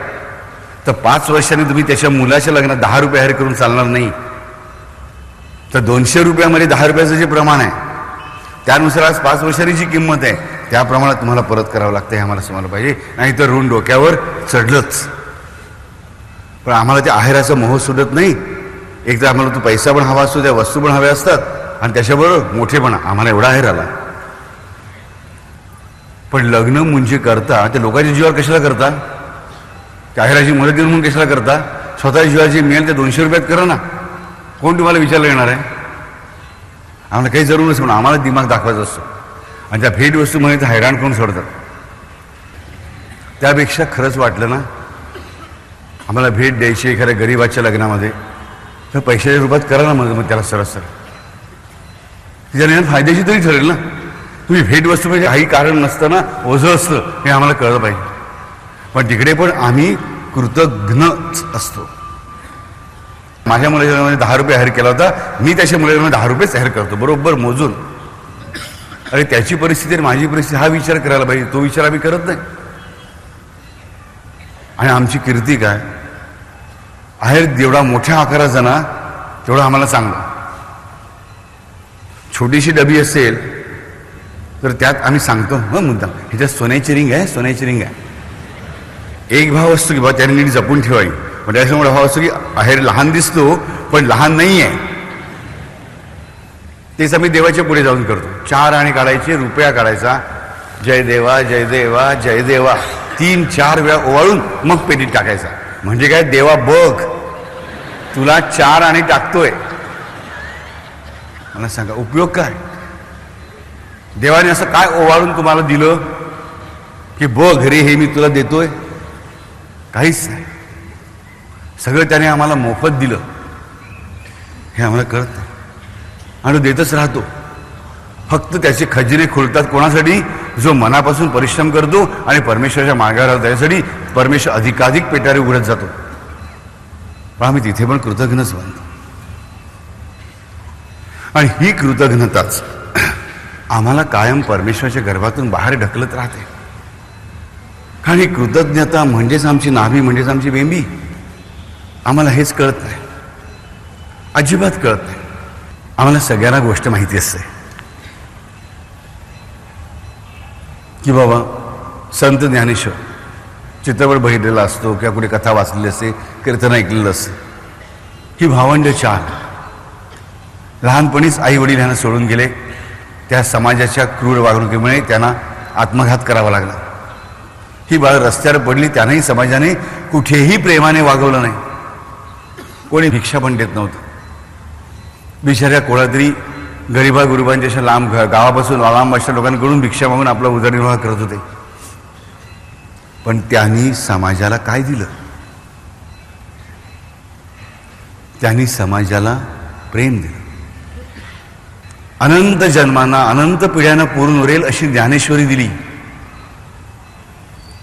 तर 5 वर्षांनी तुम्ही त्याच्या मुलाच्या लग्नात 10 रुपये आहेर करून चालणार नाही. तर 200 रुपयामध्ये 10 रुपयाचं जे प्रमाण आहे त्यानुसार आज 5 वर्षांनी जी किंमत आहे त्या प्रमाणात तुम्हाला परत करावं लागतं. हे आम्हाला समजलं पाहिजे, नाही तर ऋण डोक्यावर चढलंच. पण आम्हाला त्या आहेराचा मोह सुटत नाही. एक तर आम्हाला तो पैसा पण हवा असतो, त्या वस्तू पण हव्या असतात, आणि त्याच्याबरोबर मोठेपणा. आम्हाला एवढा आहेर आला, पण लग्न म्हणजे करता ते लोकांच्या जीवावर कशाला करता? जाहिराची मदत देऊन म्हणून कशाला करता? स्वतःच्या जीवावर जे मिळेल ते 200 रुपयात करा ना. कोण तुम्हाला विचारलं येणार आहे? आम्हाला काही जरूर नसतं, म्हणून आम्हाला दिमाग दाखवायचा असतो आणि त्या भेटवस्तूमध्ये ते हैराण करून सोडतात. त्यापेक्षा खरंच वाटलं ना आम्हाला भेट द्यायची एखाद्या गरीबाच्या लग्नामध्ये, तर पैशाच्या रूपात करा ना. मग त्याला सरस त्याच्याने फायदेशीर तरी ठरेल ना. तुम्ही भेटवस्तू म्हणजे काही कारण नसतं ना, ओझं असतं हे आम्हाला कळलं पाहिजे. पण तिकडे पण आम्ही कृतज्ञच असतो. माझ्या मुलाच्या 10 रुपये जाहीर केला होता, मी त्याच्या मुलाच्या 10 रुपये जाहीर करतो बरोबर मोजून. अरे त्याची परिस्थिती आणि माझी परिस्थिती हा विचार करायला पाहिजे. तो विचार आम्ही करत नाही. आणि आमची कीर्ती काय आहेर जेवढा मोठ्या आकाराचा ना तेवढं आम्हाला चांगलं. छोटीशी डबी असेल तर त्यात आम्ही सांगतो मुद्दाम ह्याच्यात सोन्याची रिंग आहे, सोन्याची रिंग आहे. एक भाव असतो की बा त्याने नीट जपून ठेवावी. पण त्याच्यामुळे भाव असतो की आहेर लहान दिसतो पण लहान नाही आहे. तेच आम्ही देवाच्या पुढे जाऊन करतो. 4 आणे काढायचे, रुपया काढायचा, जय देवा जय देवा जय देवा 3-4 वेळा ओवाळून मग पेटीत टाकायचा. म्हणजे काय, देवा बघ तुला 4 आणे टाकतोय. मला सांगा उपयोग काय? देवाने असं काय ओवाळून तुम्हाला दिलं की बघ रे हे मी तुला देतोय? काहीच नाही. सगळं त्याने आम्हाला मोफत दिलं हे आम्हाला कळत नाही आणि देतच राहतो. फक्त त्याचे खजिने खुलतात कोणासाठी? जो मनापासून परिश्रम करतो आणि परमेश्वराच्या मार्गावर त्यासाठी परमेश्वर अधिकाधिक पेटारे उघडत जातो. पण आम्ही तिथे पण कृतज्ञच बनतो. आणि ही कृतज्ञताच आम्हाला कायम परमेश्वराच्या गर्भातून बाहेर ढकलत राहते. कारण ही कृतज्ञता म्हणजेच आमची नाभी, म्हणजेच आमची बेंबी. आम्हाला हेच कळत नाही, अजिबात कळत नाही. आम्हाला सगळ्यांना गोष्ट माहिती असते की बाबा संत ज्ञानेश्वर चित्रपट बघितलेला असतो किंवा कुठे कथा वाचलेली असते, कीर्तन ऐकलेलं असते. ही भावंड 4 लहानपणीच आई वडील यांना सोडून गेले. त्या समाजाच्या क्रूर वागणुकीमुळे त्यांना आत्मघात करावा लागला. ही बाळ रस्त्यावर पडली, त्यांनाही समाजाने कुठेही प्रेमाने वागवलं नाही. कोणी भिक्षा पण देत नव्हतं. बिचाऱ्या कोणातरी गरिबा गुरुबांच्या अशा लांब गावापासून लांब अशा लोकांकडून भिक्षा मागून आपला उदरनिर्वाह करत होते. पण त्यांनी समाजाला काय दिलं? त्यांनी समाजाला प्रेम दिलं. अनंत जन्मांना अनंत पिढ्यांना पुरून उरेल अशी ज्ञानेश्वरी दिली.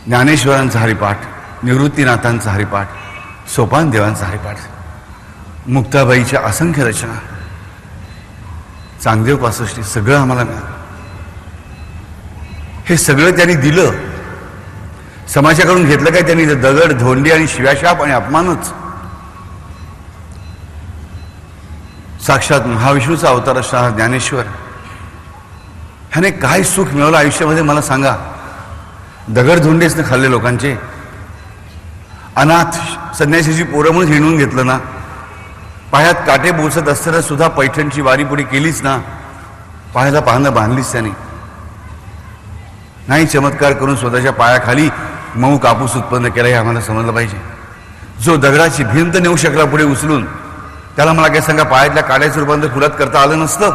ज्ञानेश्वरांचा हरिपाठ, निवृत्तीनाथांचा हरिपाठ, सोपान देवांचा हरिपाठ, मुक्ताबाईच्या असंख्य रचना, चांगदेव 65 सगळं आम्हाला मिळालं. हे सगळं त्यांनी दिलं. समाजाकडून घेतलं काय त्यांनी? दगड, धोंडी आणि शिव्याशाप आणि अपमानच. साक्षात महाविष्णूचा अवतार असणारा ज्ञानेश्वर ह्याने काय सुख मिळवलं आयुष्यामध्ये मला सांगा? दगड धोंडेच खाल्ले लोकांचे. अनाथ संन्यासीची पोरं म्हणून हिणून घेतलं ना. पायात काटे बोचत असताना सुद्धा पैठणची वारी पुढे केलीच ना. पायाला पाहणं बांधलीच त्याने नाही. चमत्कार करून स्वतःच्या पायाखाली मऊ कापूस उत्पन्न केला हे आम्हाला समजलं पाहिजे. जो दगडाची भिंत नेऊ शकला पुढे उचलून, त्याला मला काय सांगा पायातल्या काड्याचं रूपांतर फुलात करता आलं नसतं.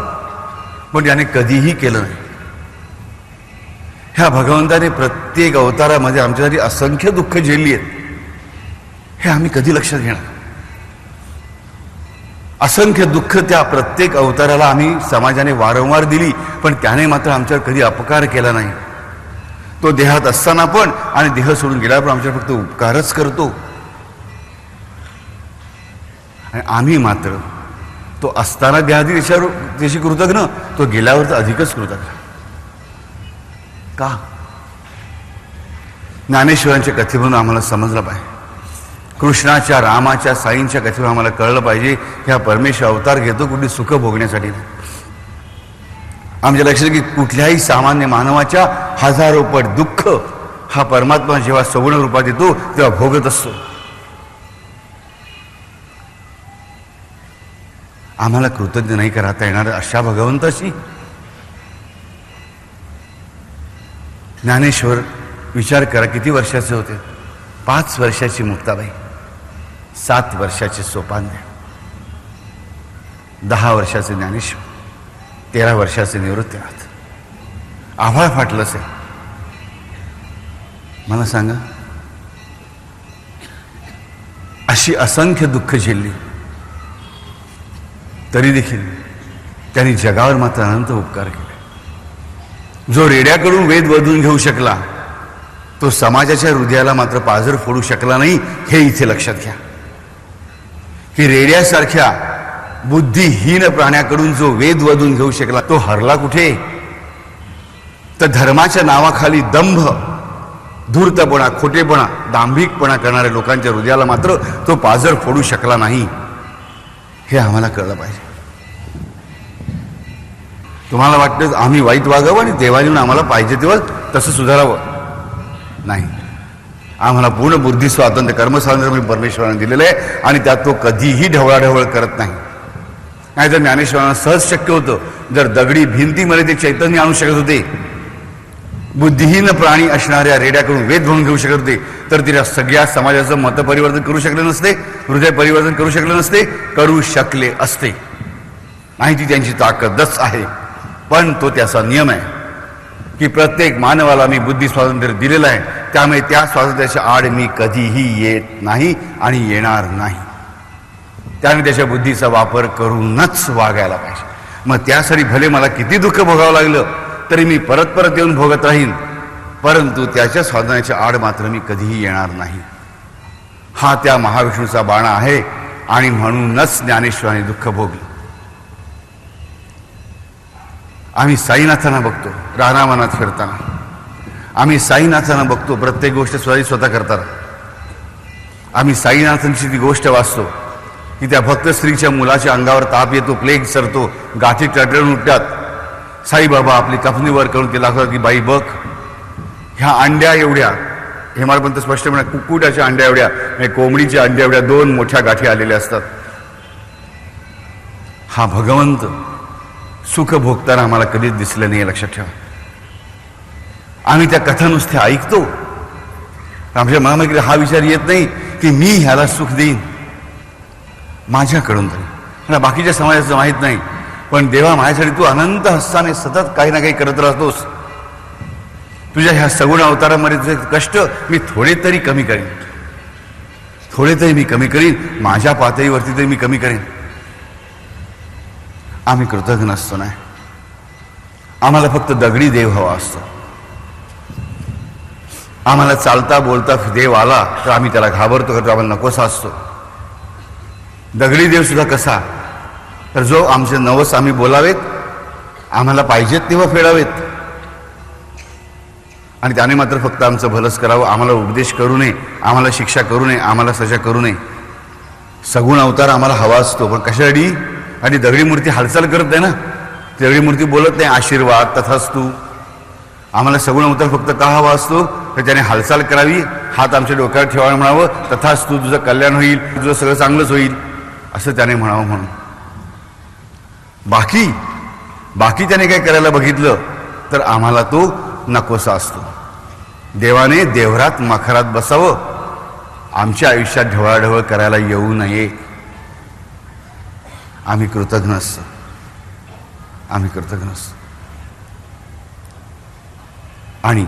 पण त्याने कधीही केलं नाही. ह्या भगवंताने प्रत्येक अवतारामध्ये आमच्यासाठी असंख्य दुःख झेलली आहेत. हे आम्ही कधी लक्षात घेणार? असंख्य दुःख त्या प्रत्येक अवताराला आम्ही समाजाने वारंवार दिली, पण त्याने मात्र आमच्यावर कधी अपकार केला नाही. तो देहात असताना पण आणि देह सोडून गेल्यावर पण आमच्यावर फक्त उपकारच करतो. आणि आम्ही मात्र तो असताना देहादी त्याची कृतज्ञ, तो गेल्यावर तर अधिकच कृतज्ञ. का? ज्ञानेश्वरांच्या कथेवरून आम्हाला समजलं पाहिजे, कृष्णाच्या, रामाच्या, साईंच्या कथेवर आम्हाला कळलं पाहिजे की हा परमेश्वर अवतार घेतो कुठे सुख भोगण्यासाठी नाही. आमच्या लक्षात की कुठल्याही सामान्य मानवाच्या 1000 पट दुःख हा परमात्मा जेव्हा सगुण रूपात येतो तेव्हा भोगत असतो. आम्हाला कृतज्ञ नाही करता येणार अशा भगवंताशी ज्ञानेश्वर विचार करा किती वर्षाचे होते. 5 वर्षाची मुक्ताबाई, 7 वर्षाचे सोपानदेव, 10 वर्षाचे ज्ञानेश्वर, 13 वर्षाचे निवृत्तीनाथ. आभाळ फाटलं असेल. मला सांगा, अशी असंख्य दुःख झेलली तरी देखील त्यांनी जगावर मात्र अनंत उपकार केले. जो रेड्याकडून वेद वधून घेऊ शकला तो समाजाच्या हृदयाला मात्र पाझर फोडू शकला नाही. हे इथे लक्षात घ्या की रेड्यासारख्या बुद्धिहीन प्राण्याकडून जो वेद वधून घेऊ शकला तो हरला कुठे? तर धर्माच्या नावाखाली दंभ, धूर्तपणा, खोटेपणा, दांभिकपणा करणाऱ्या लोकांच्या हृदयाला मात्र तो पाझर फोडू शकला नाही. हे आम्हाला कळलं पाहिजे. तुम्हाला वाटतं आम्ही वाईट वागावं आणि देवाने आम्हाला पाहिजे तेव्हा तसं सुधारावं? नाही. आम्हाला पूर्ण बुद्धी स्वातंत्र्य, कर्मस्वातंत्र्य परमेश्वराने दिलेलं आहे आणि त्यात तो कधीही ढवळाढवळ करत नाही. नाही तर ज्ञानेश्वरांना सहज शक्य होतं. जर दगडी भिंतीमध्ये ते चैतन्य आणू शकत होते, बुद्धिहीन प्राणी असणाऱ्या रेड्याकडून वेद म्हणून घेऊ शकत होते, तर तिला सगळ्या समाजाचं मतपरिवर्तन करू शकले नसते, हृदय परिवर्तन करू शकले नसते, करू शकले असते. नाही, ती त्यांची ताकदच आहे. पण तो त्याचा नियम आहे की प्रत्येक मानवाला मी बुद्धी स्वातंत्र्य दिलेलं आहे, त्यामुळे त्या स्वातंत्र्याच्या आड मी कधीही येत नाही आणि येणार नाही. त्याने त्याच्या बुद्धीचा वापर करूनच वागायला पाहिजे. मग त्यासाठी भले मला किती दुःख भोगावं लागलं तरी मी परत परत येऊन भोगत राहीन, परंतु त्याच्या स्वातंत्र्याच्या आड मात्र मी कधीही येणार नाही. हा त्या महाविष्णूचा बाणा आहे आणि म्हणूनच ज्ञानेश्वरांनी दुःख भोगलं. आम्ही साईनाथांना बघतो रानावनात फिरताना, आम्ही साईनाथांना बघतो प्रत्येक गोष्ट स्वतः करताना. आम्ही साईनाथांची ती गोष्ट वाचतो की त्या भक्त स्त्रीच्या मुलाच्या अंगावर ताप येतो, प्लेग सरतो, गाठी टटळून उठतात. साईबाबा आपली कफनीवर करून ते दाखवतात की बाई बघ, ह्या अंड्या एवढ्या, हे मला पण स्पष्ट म्हणा, कुक्कुटाच्या अंड्या एवढ्या, कोंबडीच्या अंड्या एवढ्या 2 मोठ्या गाठी आलेल्या असतात. हा भगवंत सुख भोगताना आम्हाला कधीच दिसलं नाही, लक्षात ठेवा. आम्ही त्या कथा नुसत्या ऐकतो, आमच्या मनामध्ये हा विचार येत नाही की मी ह्याला सुख देईन माझ्याकडून तरी. मला बाकीच्या समाजाचं माहीत नाही, पण देवा माझ्यासाठी तू अनंत हस्ताने सतत काही ना काही करत राहतोस. तुझ्या ह्या सगुण अवतारामध्ये तुझे कष्ट मी थोडे तरी कमी करीन, थोडे तरी मी कमी करीन, माझ्या पातळीवरती तरी मी कमी करीन. आम्ही कृतज्ञ असतो नाही. आम्हाला फक्त दगडी देव हवा असतो. आम्हाला चालता बोलता देव आला तर आम्ही त्याला घाबरतो, करतो, आम्हाला नकोसा असतो. दगडी देव सुद्धा कसा? तर जो आमचे नवस आम्ही बोलावेत, आम्हाला पाहिजेत तेव्हा फेडावेत, आणि त्याने मात्र फक्त आमचं भलंच करावं. आम्हाला उपदेश करू नये, आम्हाला शिक्षा करू नये, आम्हाला सजा करू नये. सगुण अवतार आम्हाला हवा असतो, पण कशासाठी? आणि दगडी मूर्ती हालचाल करत नाही ना, दगडी मूर्ती बोलत नाही आशीर्वाद तथास्तु. आम्हाला सगुण अवतार फक्त का हवा असतो? तर त्याने हालचाल करावी, हात आमच्या डोक्यावर ठेवायला म्हणावं, तथास्तु, तुझं कल्याण होईल, तुझं सगळं चांगलंच होईल, असं त्याने म्हणावं. म्हणून बाकी त्याने काय करायला बघितलं तर आम्हाला तो नकोसा असतो. देवाने देवरात मखरात बसावं, आमच्या आयुष्यात ढवळाढवळ करायला येऊ नये. आम्ही कृतज्ञ असतो, आम्ही कृतज्ञ असतो. आणि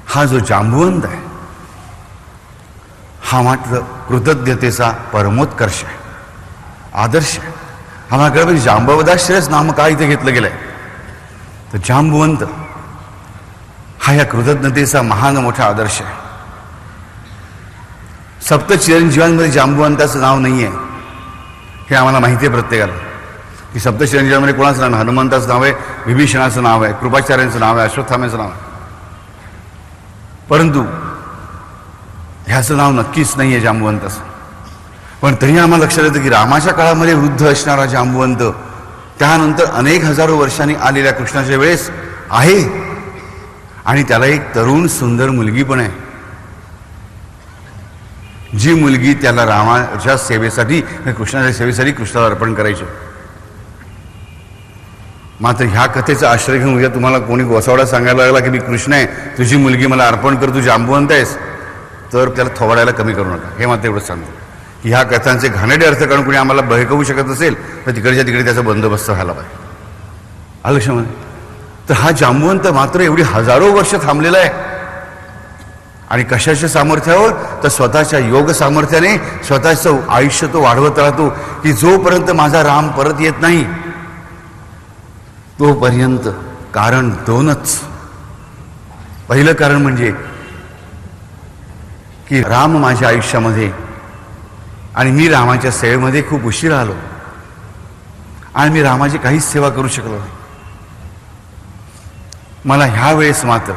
हा जो जांबुवंत आहे हा मात्र कृतज्ञतेचा परमोत्कर्ष आहे, आदर्श आहे. आम्हाला कळलं पाहिजे जांबवदाश्रयच नाम का इथे घेतलं गेलंय. तर जांबुवंत हा या कृतज्ञतेचा महान मोठा आदर्श आहे. सप्त चिरंजीवांमध्ये जांबुवंताचं नाव नाही आहे, हे आम्हाला माहिती आहे प्रत्येकाला. की सप्त चिरंजीवांमध्ये कोणाचं नाव? हनुमंताचं नाव आहे, विभीषणाचं नाव आहे, कृपाचार्यांचं नाव आहे, अश्वत्थाम्याचं नाव आहे. परंतु ह्याचं नाव नक्कीच नाही आहे जांबुवंताचं. पण तरी आम्हाला लक्षात येतं की रामाच्या काळामध्ये वृद्ध असणारा जांबुवंत त्यानंतर अनेक हजारो वर्षांनी आलेल्या कृष्णाच्या वेळेस आहे, आणि त्याला एक तरुण सुंदर मुलगी पण आहे, जी मुलगी त्याला रामाच्या सेवेसाठी, कृष्णाच्या सेवेसाठी कृष्णाला अर्पण करायची. मात्र ह्या कथेचा आश्रय घेऊन उद्या तुम्हाला कोणी गोसावडा सांगायला लागला की मी कृष्ण आहे, तुझी मुलगी मला अर्पण कर, तू जांबुवंत आहेस, तर त्याला थोबाडायला कमी करू नका. हे मात्र एवढं सांगतो की ह्या कथांचे घाणेरडे अर्थ काढून कोणी आम्हाला बहकवू शकत असेल तर तिकडच्या तिकडे त्याचा बंदोबस्त व्हायला पाहिजे. आलं लक्षामध्ये? तर हा जांबुवंत मात्र एवढी हजारो वर्ष थांबलेला आहे. आणि कशाच्या सामर्थ्यावर? तर स्वतःच्या योग सामर्थ्याने स्वतःचं आयुष्य तो वाढवत राहतो की जोपर्यंत माझा राम परत येत नाही तोपर्यंत. कारण दोनच. पहिलं कारण म्हणजे की राम माझ्या आयुष्यामध्ये आणि मी रामाच्या सेवेमध्ये खूप उशीर आलो आणि मी रामाची काहीच सेवा करू शकलो नाही. मला ह्या वेळेस मात्र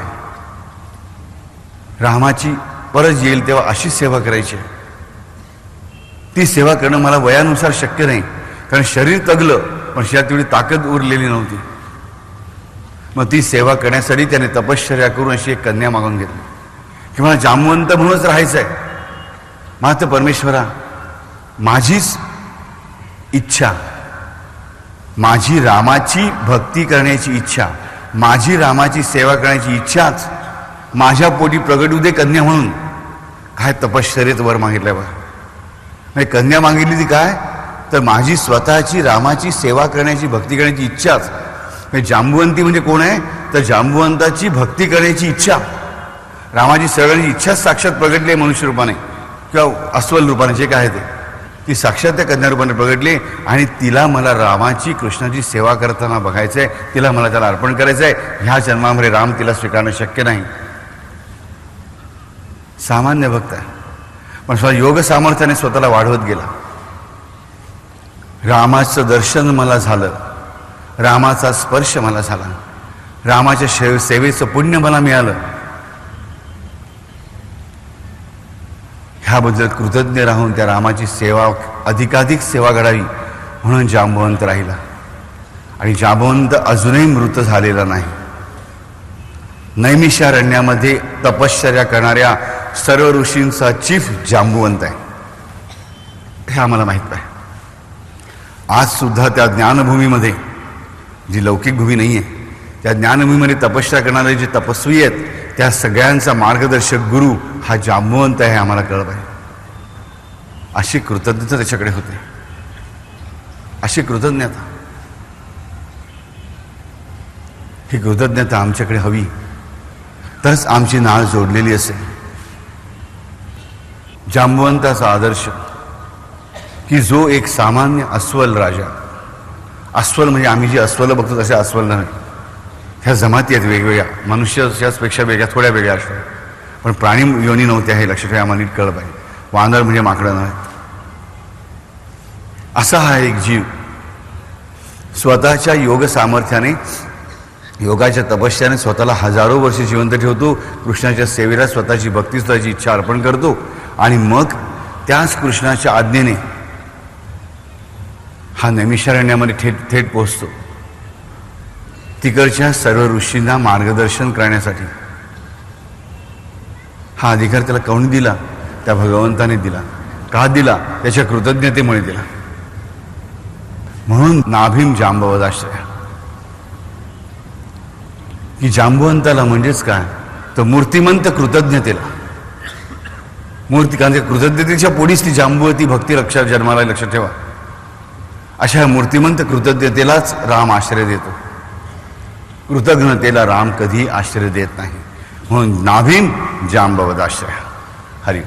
रामाची परत येईल तेव्हा अशी सेवा करायची. ती सेवा करणं मला वयानुसार शक्य नाही, कारण शरीर तगलं पण शरीरात तेवढी ताकद उरलेली नव्हती. मग ती सेवा करण्यासाठी त्याने तपश्चर्या करून अशी एक कन्या मागून घेतली की मला जांबुवंत म्हणूनच राहायचं आहे. मात्र परमेश्वरा, माझीच इच्छा, माझी रामाची भक्ती करण्याची इच्छा, माझी रामाची सेवा करण्याची इच्छाच माझ्या पोटी प्रगट होऊ दे कन्या म्हणून. काय तपश्चर्येत वर मागितल्या बा. नाही, कन्या मागितली ती काय? तर माझी स्वतःची रामाची सेवा करण्याची भक्ती करण्याची इच्छाच. जांबुवंती म्हणजे कोण आहे? तर जांबुवंताची भक्ती करण्याची इच्छा, रामाची सेवा करण्याची इच्छाच साक्षात प्रगटली आहे मनुष्य रूपाने किंवा अस्वल रूपाने, जे काय ते ती साक्षात त्या कन्या रूपाने प्रगटली. आणि तिला मला रामाची कृष्णाची सेवा करताना बघायचं आहे, तिला मला त्याला अर्पण करायचं आहे. ह्या जन्मामध्ये राम तिला स्वीकारणं शक्य नाही. सामान्य भक्त आहे पण स्वतः योग सामर्थ्याने स्वतःला वाढवत गेला. रामाचं दर्शन मला झालं, रामाचा स्पर्श मला झाला, रामाच्या सेवेचं पुण्य मला मिळालं. ह्याबद्दल कृतज्ञ राहून त्या रामाची सेवा, अधिकाधिक सेवा घडावी म्हणून जांबुवंत राहिला. आणि जांबुवंत अजूनही मृत झालेला नाही. नैमिषारण्यामध्ये तपश्चर्या करणाऱ्या सर्व ऋषींचा चीफ जांबुवंत आहे, हे आम्हाला माहीत आहे. आज सुद्धा त्या ज्ञानभूमीमध्ये, जी लौकिक भूमी नाही आहे, त्या ज्ञानभूमीमध्ये तपश्चर्या करणारे जे तपस्वी आहेत, त्या सगळ्यांचा मार्गदर्शक गुरु हा जांबुवंत आहे, आम्हाला कळलं पाहिजे. अशी कृतज्ञता त्याच्याकडे होते, अशी कृतज्ञता. ही कृतज्ञता आमच्याकडे हवी, तरच आमची नाळ जोडलेली असेल. जांबुवंताचा आदर्श की जो एक सामान्य अस्वल राजा, अस्वल म्हणजे आम्ही जे अस्वल बघतो तसे अस्वल नाही, ह्या जमाती आहेत वेगवेगळ्या, मनुष्यापेक्षा वेगळ्या, थोड्या वेगळ्या असतात, पण प्राणी योनी नव्हत्या, हे लक्षात ठेवा, आम्हाला नीट कळलं पाहिजे. वानर म्हणजे माकडं नव्हे. असा हा एक जीव स्वतःच्या योग सामर्थ्याने, योगाच्या तपस्याने स्वतःला हजारो वर्ष जिवंत ठेवतो, कृष्णाच्या सेवेला स्वतःची भक्ती, स्वतःची इच्छा अर्पण करतो आणि मग त्याच कृष्णाच्या आज्ञेने हा नैमिषारण्यामध्ये थेट पोहोचतो, तिकडच्या सर्व ऋषींना मार्गदर्शन करण्यासाठी. हा अधिकार त्याला कोणी दिला? त्या भगवंताने दिला. का दिला? त्याच्या कृतज्ञतेमुळे दिला. म्हणून नाभीम जांबवदाश्रय, की जांबुवंताला म्हणजेच काय? तर मूर्तिमंत कृतज्ञतेला. मूर्ती, कारण कृतज्ञतेच्या पोटीच ती जांबुवती भक्ती लक्षात जन्माला, लक्षात ठेवा. अशा मूर्तिमंत कृतज्ञतेलाच राम आश्रय देतो, कृतज्ञतेला राम कधी आश्रय देत नाही. म्हणून नाभीम जांबवदाश्रय. हरी.